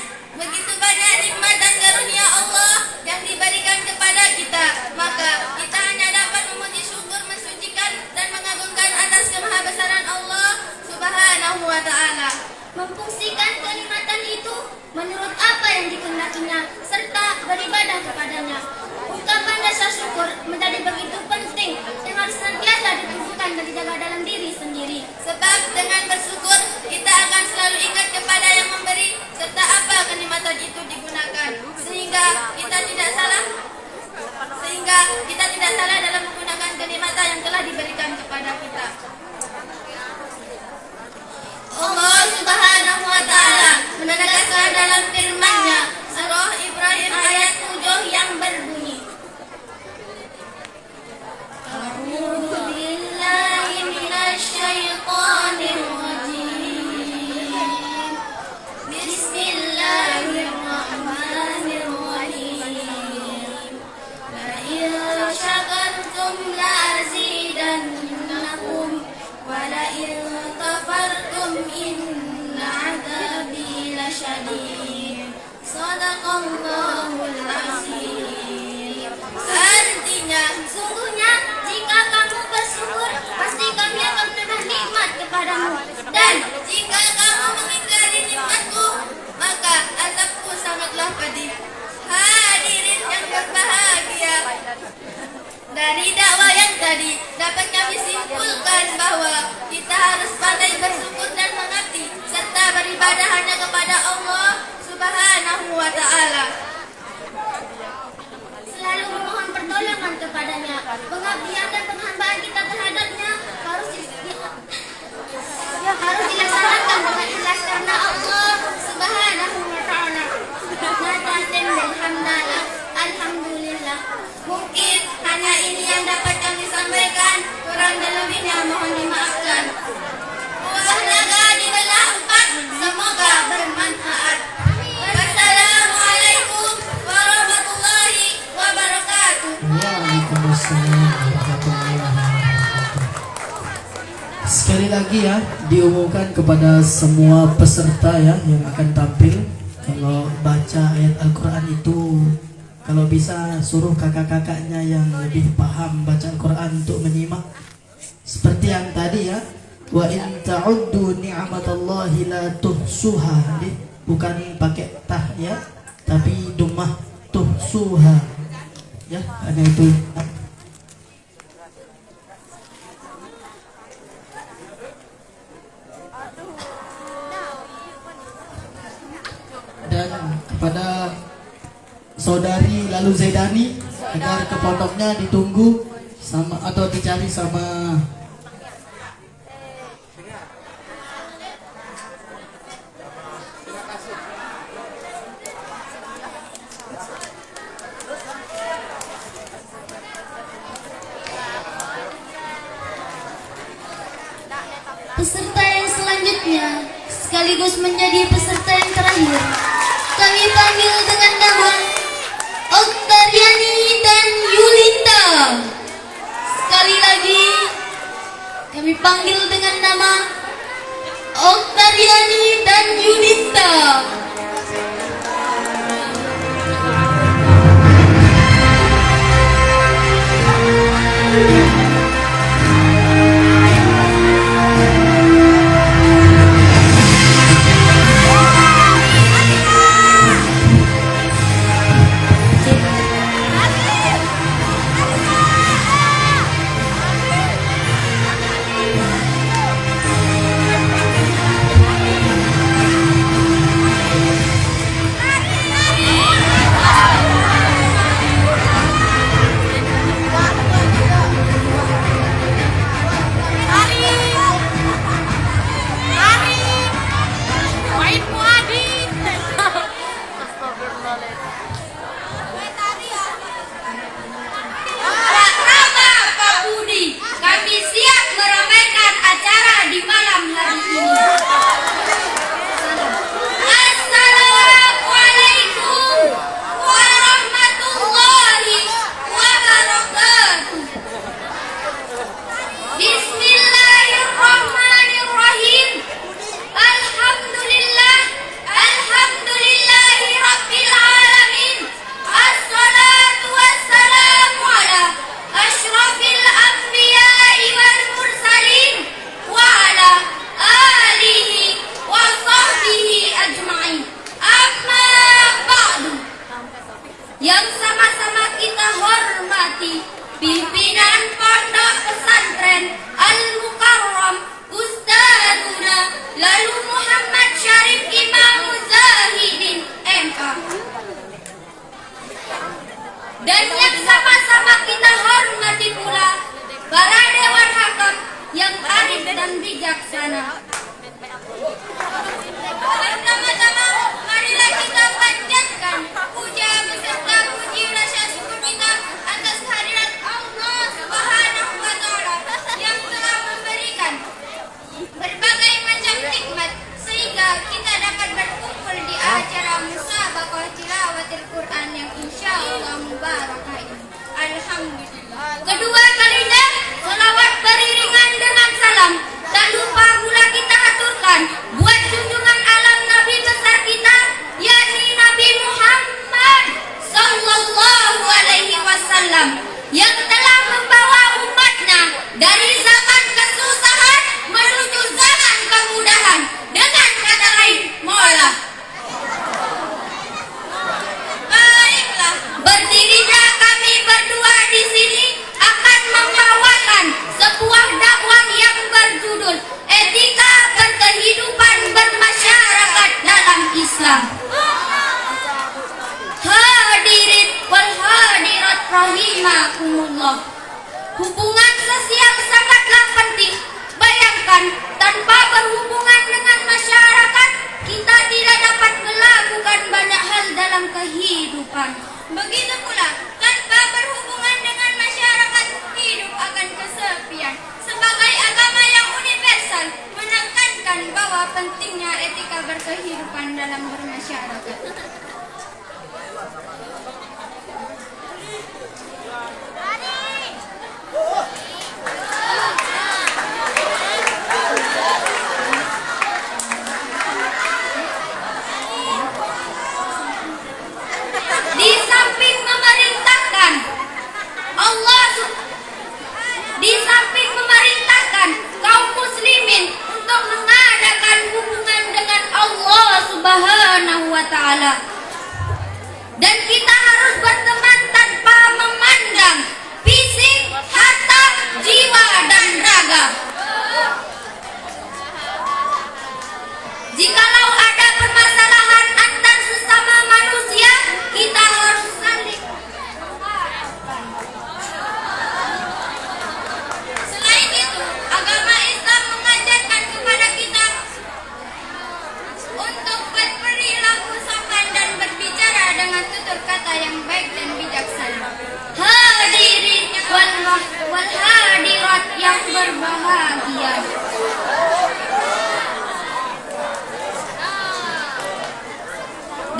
nikmat dan karunia Allah yang diberikan kepada kita. Maka kita hanya dapat memuji syukur, mensucikan dan mengagungkan atas kemahabesaran Allah Subhanahu wa taala. Memfungsikan kenikmatan itu menurut apa yang dikehendakinya serta beribadah kepadanya. Ungkapan rasa syukur menjadi begitu penting yang harus senantiasa ditumbuhkan dan dijaga dalam diri sendiri. Sebab dengan bersyukur kita akan selalu ingat kepada yang memberi serta apa kenikmatan itu digunakan sehingga kita tidak salah dalam menggunakan kenikmatan yang telah diberikan kepada kita. Allah Subhanahu wa taala menegaskan dalam firman-Nya surah Ibrahim ayat 7 yang berbunyi A'udzu billahi minasy syaithanir rajim. Bismillahirrahmanirrahim. La in syakartum la azidannakum wa la in kafartum inna 'adzabi lasyadid. Shadaqallahul azim. Artinya, Sungguhnya jika kamu bersyukur, pasti kami akan menambah nikmat kepadamu. Dan jika kamu mengingkari nikmatku, maka azabku sangatlah pedih. Hadirin yang berbahagia, dari dakwah yang tadi dapat kami simpulkan bahwa kita harus pandai bersyukur dan mengabdi serta beribadah hanya kepada Allah Subhanahu wa taala. selalu memohon pertolongan kepadanya. Pengabdian dan penghambaan kita terhadapnya harus dilaksanakan dengan ikhlas karena Allah Subhanahu wa taala. Alhamdulillah. Mungkin hanya ini yang dapat kami sampaikan, kurang dan lebihnya mohon dimaafkan. Buah naga dibelah 4, semoga bermanfaat. Wassalamualaikum warahmatullahi wabarakatuh. Waalaikumsalam warahmatullahi wabarakatuh. Sekali lagi ya, diumumkan kepada semua peserta ya yang akan tampil, kalau baca ayat Al-Quran itu, kalau bisa suruh kakak-kakaknya yang lebih paham baca Al-Quran untuk menyimak. Seperti yang tadi ya, wa in ta'uddu ni'matallahi la tuhsuha. Jadi bukan pakai tah ya, tapi dumah tuhsuha. Ya, ada itu. Dan kepada saudari Lalu Zaidani agar ke pondoknya ditunggu sama atau dicari sama Peserta yang selanjutnya sekaligus menjadi peserta yang terakhir, kami panggil dengan nama Oktariani dan Yulinda. Sekali lagi kami panggil dengan nama Oktariani dan Yulinda. Hubungan sosial sangatlah penting. Bayangkan, tanpa berhubungan dengan masyarakat, kita tidak dapat melakukan banyak hal dalam kehidupan. Begitu pula, tanpa berhubungan dengan masyarakat, hidup akan kesepian. Sebagai agama yang universal, menekankan bahwa pentingnya etika berkehidupan dalam bermasyarakat. Di samping memerintahkan kaum muslimin untuk mengadakan hubungan dengan Allah Subhanahu wa taala. Dan kita harus berteman tanpa memandang fisik, harta, jiwa dan raga. Jikalau ada permasalahan antar sesama manusia, kita harus saling memaafkan. Selain itu, agama Islam mengajarkan kepada kita untuk berperilaku sopan dan berbicara dengan tutur kata yang baik dan bijaksana. Hadirin wal hadirat yang berbahagia.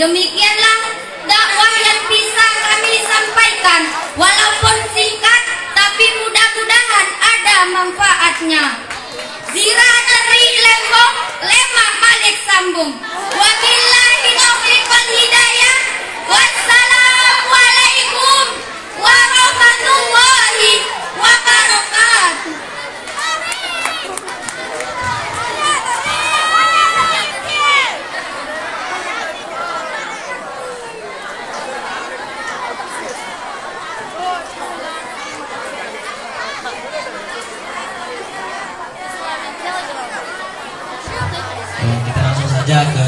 Demikianlah dakwah yang bisa kami sampaikan, walaupun singkat tapi mudah-mudahan ada manfaatnya. Zira dari lembong, lemak Malik sambung. Wabillahi taufiq wal hidayah. Wassalamualaikum warahmatullahi wabarakatuh. Kita langsung saja ke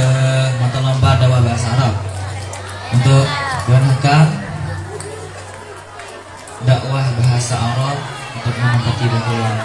mata lomba dakwah bahasa Arab untuk gunakan dakwah bahasa Arab untuk menempati bagian.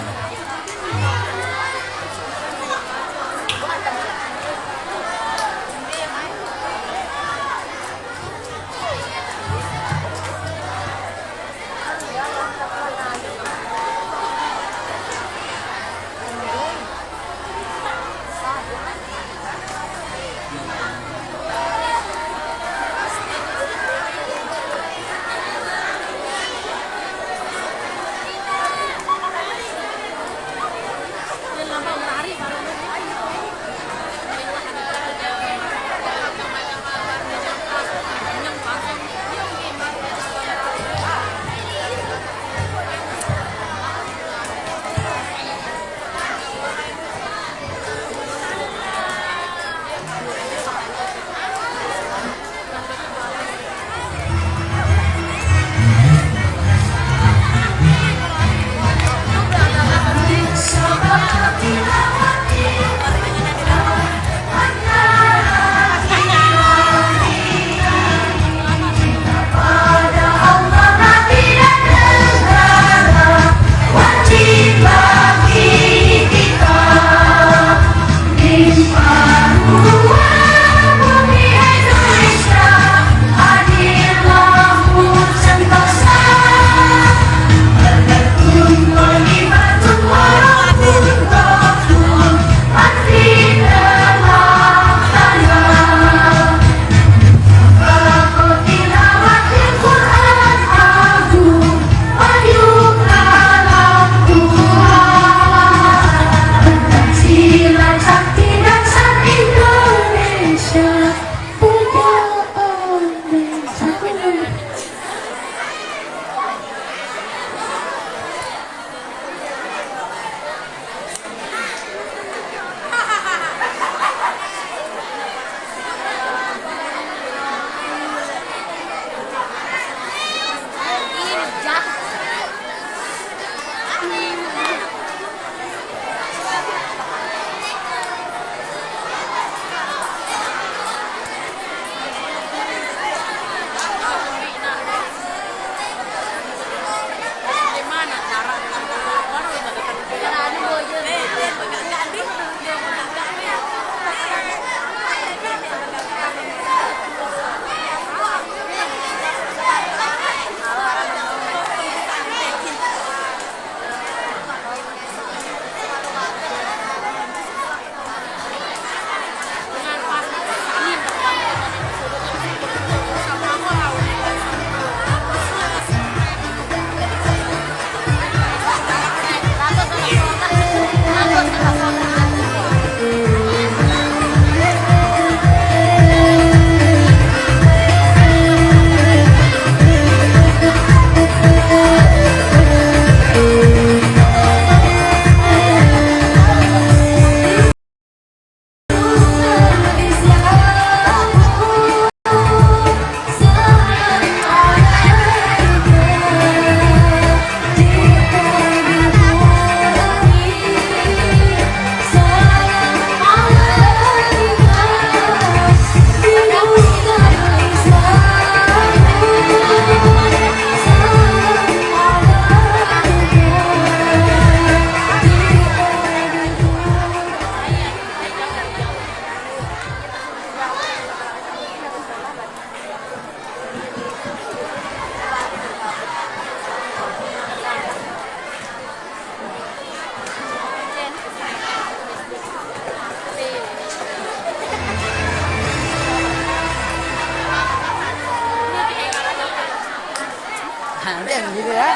Ini ya.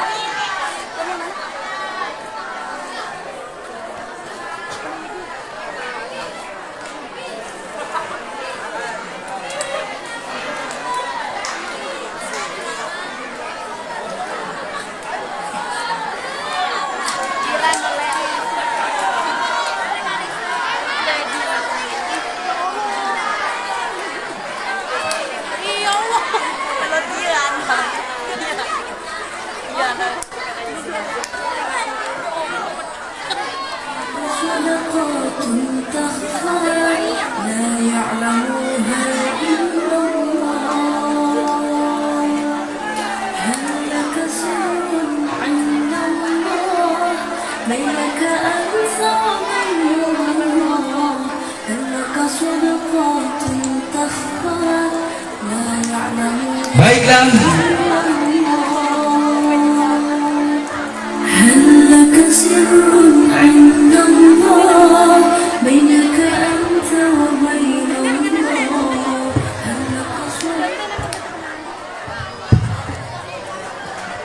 Baiklah,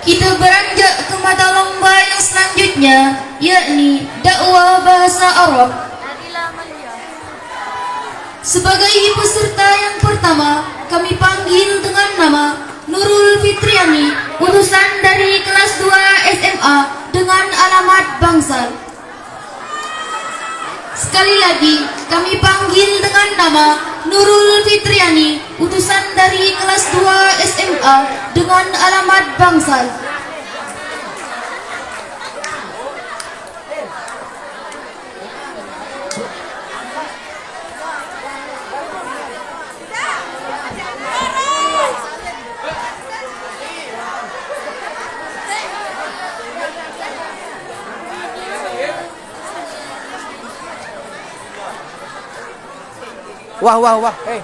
Kita beranjak ke mata lomba yang selanjutnya, yakni dakwah bahasa Arab. Sebagai peserta yang pertama, kami panggil dengan nama Nurul Fitriani, utusan dari kelas 2 SMA dengan alamat Bangsal. Sekali lagi, kami panggil dengan nama Nurul Fitriani, utusan dari kelas 2 SMA dengan alamat Bangsal. Wah, wah, wah. Hey.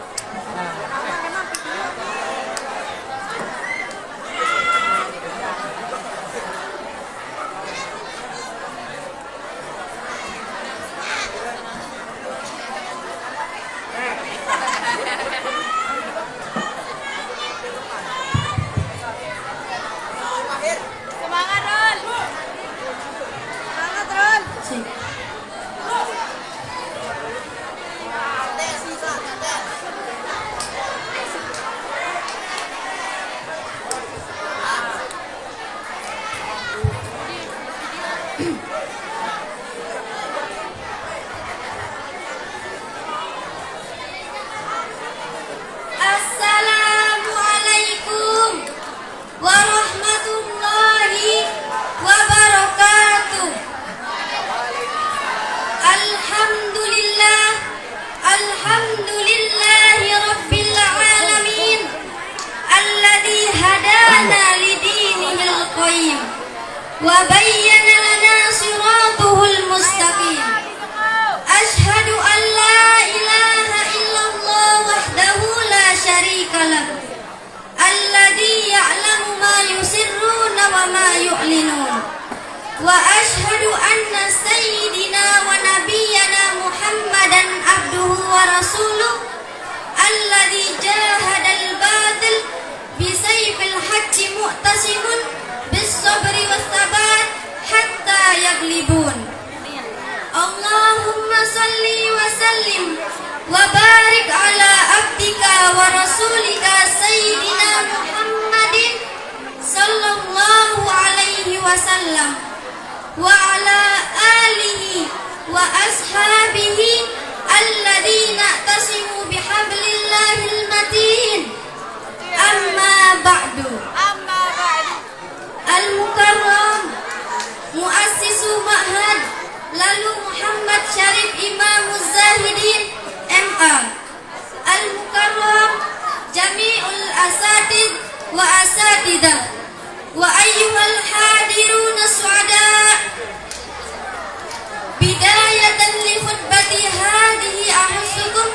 Assalamualaikum warahmatullahi wabarakatuh. Alhamdulillah, alhamdulillahi rabbil alamin, alladzi hadana lidinihil qayyim wa bayyana lana siratuhul mustaqim. Ashhadu an la ilaha illallah wahdahu la syarika lahu, alladzi ya'lamu ma yusirruna wa ma yu'linun. Wa ashhadu anna sayyidina wa nabiyyana Muhammadan abduhu wa rasuluh, alladzi jahadal batil bisayfil haqqi mu'tasimun bis sabri was sabat hatta yaglibun. Allahumma salli wa sallim wa barik ala abdika wa rasulika sayyidina Muhammadin sallallahu alaihi wasallam wa ala alihi wa ashabihi alladhina tasimu bihablillahil matin. Amma ba'du. Al-Mukarram Muassisu Ma'had lalu Muhammad Syarif Imam Zahidin MA, Al-Mukarram Jami'ul Asatid wa Asatidah, wa ayyuhal hadirun su'ada. Bidayatan li khutbati hadihi ahussukum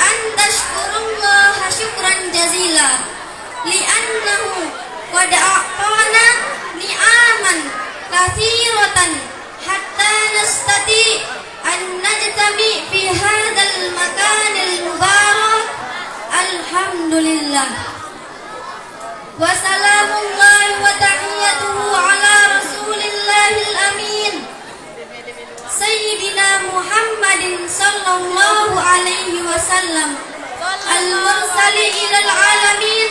an tashkurullaha syukran jazila li'annahu qad a'tana ni'aman kathiratan hatta nastati an najtami fi hadzal makanil mubarak. Alhamdulillah. Wassalamullahi wa وصلاته على رسول الله الأمين سيدنا محمد صلى الله عليه وسلم المرسل إلى العالمين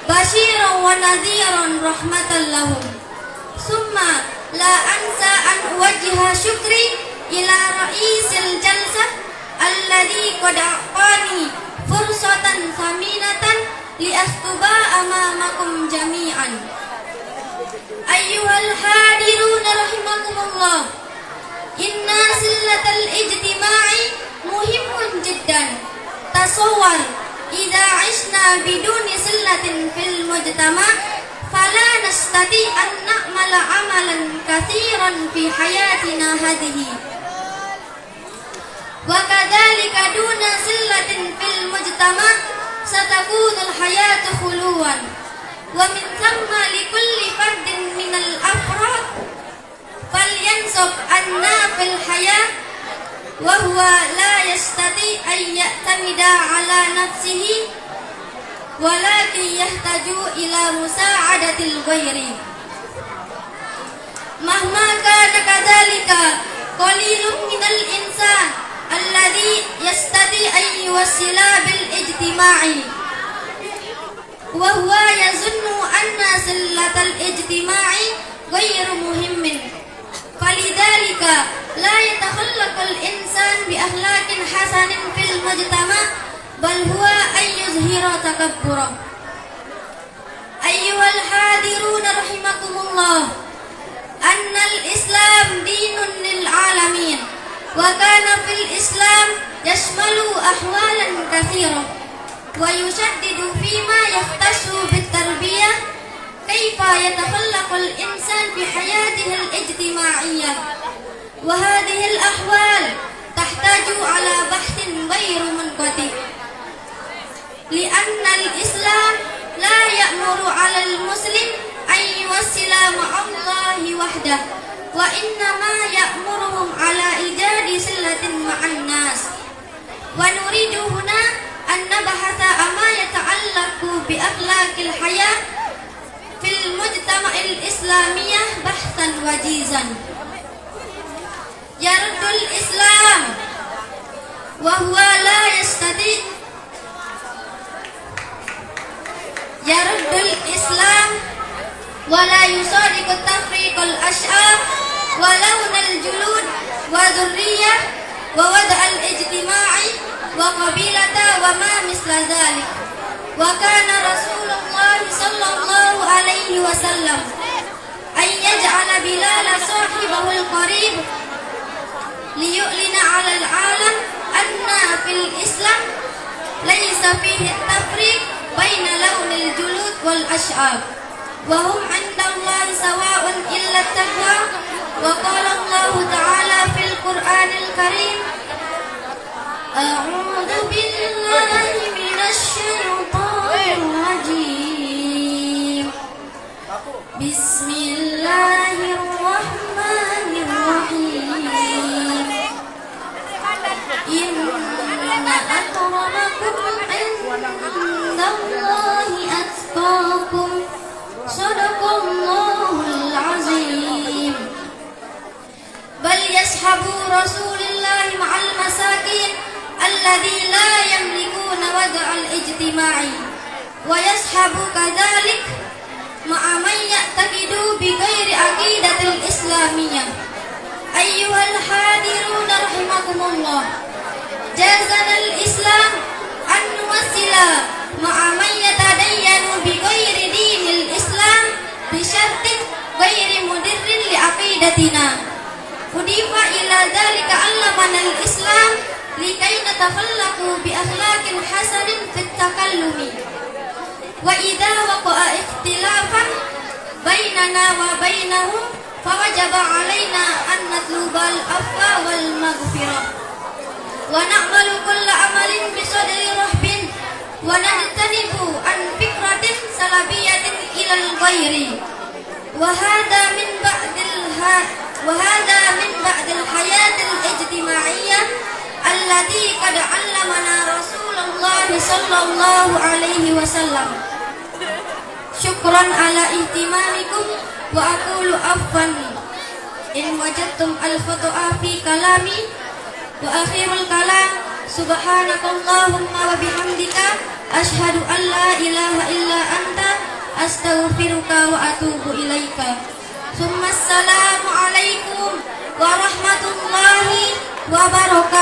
بشيرا ونذيرا رحمة لهم. ثم لا أنسى أن أوجه شكري إلى رئيس الجلسة الذي قد أعطاني فرصة ثمينة لأخطب أمامكم جميعا. أيها الحاضرون رحمكم الله، إن صلة الاجتماع مهم جدا. تصور إذا عشنا بدون صلة في المجتمع فلا نستطيع أن نعمل عملا كثيرا في حياتنا هذه. وكذلك دون صلة في المجتمع ستكون الحياة خلوا. ومن ثم لكل فرد من الأفراد فلينصب أن في الحياة وهو لا يستطيع أن يعتمد على نفسه ولكن يحتاج إلى مساعدة الغير. مهما كان كذلك قليل من الإنسان الذي يستطيع أن يوصل بالاجتماع وهو يظن أن صلة الاجتماع غير مهم. فلذلك لا يتخلق الإنسان بأخلاق حسن في المجتمع بل هو أن يظهر تكبره. أيها الحاضرون رحمكم الله، أن الإسلام دين للعالمين، وكان في الإسلام يشمل أحوالا كثيرة ويشدد فيما يختص بالتربية كيف يتخلق الإنسان في حياته الاجتماعية. وهذه الأحوال تحتاج على بحث غير منقطع، لأن الإسلام لا يأمر على المسلم أن يوصل مع الله وحده، وإنما يأمرهم على إيجاد صلة مع الناس. ونريد هنا أن نبحث عما يتعلق بأخلاق الحياة في المجتمع الإسلامي بحثا وجيزا. يرد الإسلام وهو لا يستطيع يرد الإسلام ولا يصادق تفريق الأشعار ولون الجلود وذرية ووضع الاجتماع وقبيلة وما مثل ذلك. وكان رسول الله صلى الله عليه وسلم أن يجعل بلال صاحبه القريب ليعلن على العالم أن في الإسلام ليس فيه التفريق بين لون الجلود والأشعار، وهم عند الله سواء إلا التقوى. وقال الله تعالى في القرآن الكريم: أعوذ بالله من الشيطان الرجيم، بسم الله الرحمن الرحيم، إن أكرمكم عند الله أتقاكم، صدق الله العظيم. بل يصحب رسول الله مع المساكين الذي لا يملكون وضع الاجتماع، ويصحب كذلك مع من يعتقد بغير عقيدة الإسلامية. أيها الحاضرون رحمكم الله، جازنا الإسلام أن نوصل مع من يتدين بغير دين الإسلام بشرط غير مضر لعقيدتنا. أضيف إلى ذلك علمنا الإسلام لكي نتخلق بأخلاق حسن في التكلم، وإذا وقع اختلافا بيننا وبينهم فوجب علينا أن نطلب العفو والمغفرة، ونعمل كل عمل بصدر رحب، ونجتنب عن فكرة سلبية إلى الغير. وهذا من بعد الحياة الاجتماعية التي قد علمنا رسول الله صلى الله عليه وسلم. Syukran ala ihtimamikum wa aqulu affan in wajadtum al-khata'a fi kalami wa akhirul kalam subhanakallahumma wa bihamdika ashhadu an la ilaha illa anta astaghfiruka wa atubu ilaika. Summa assalamu alaikum warahmatullahi wabarakatuh.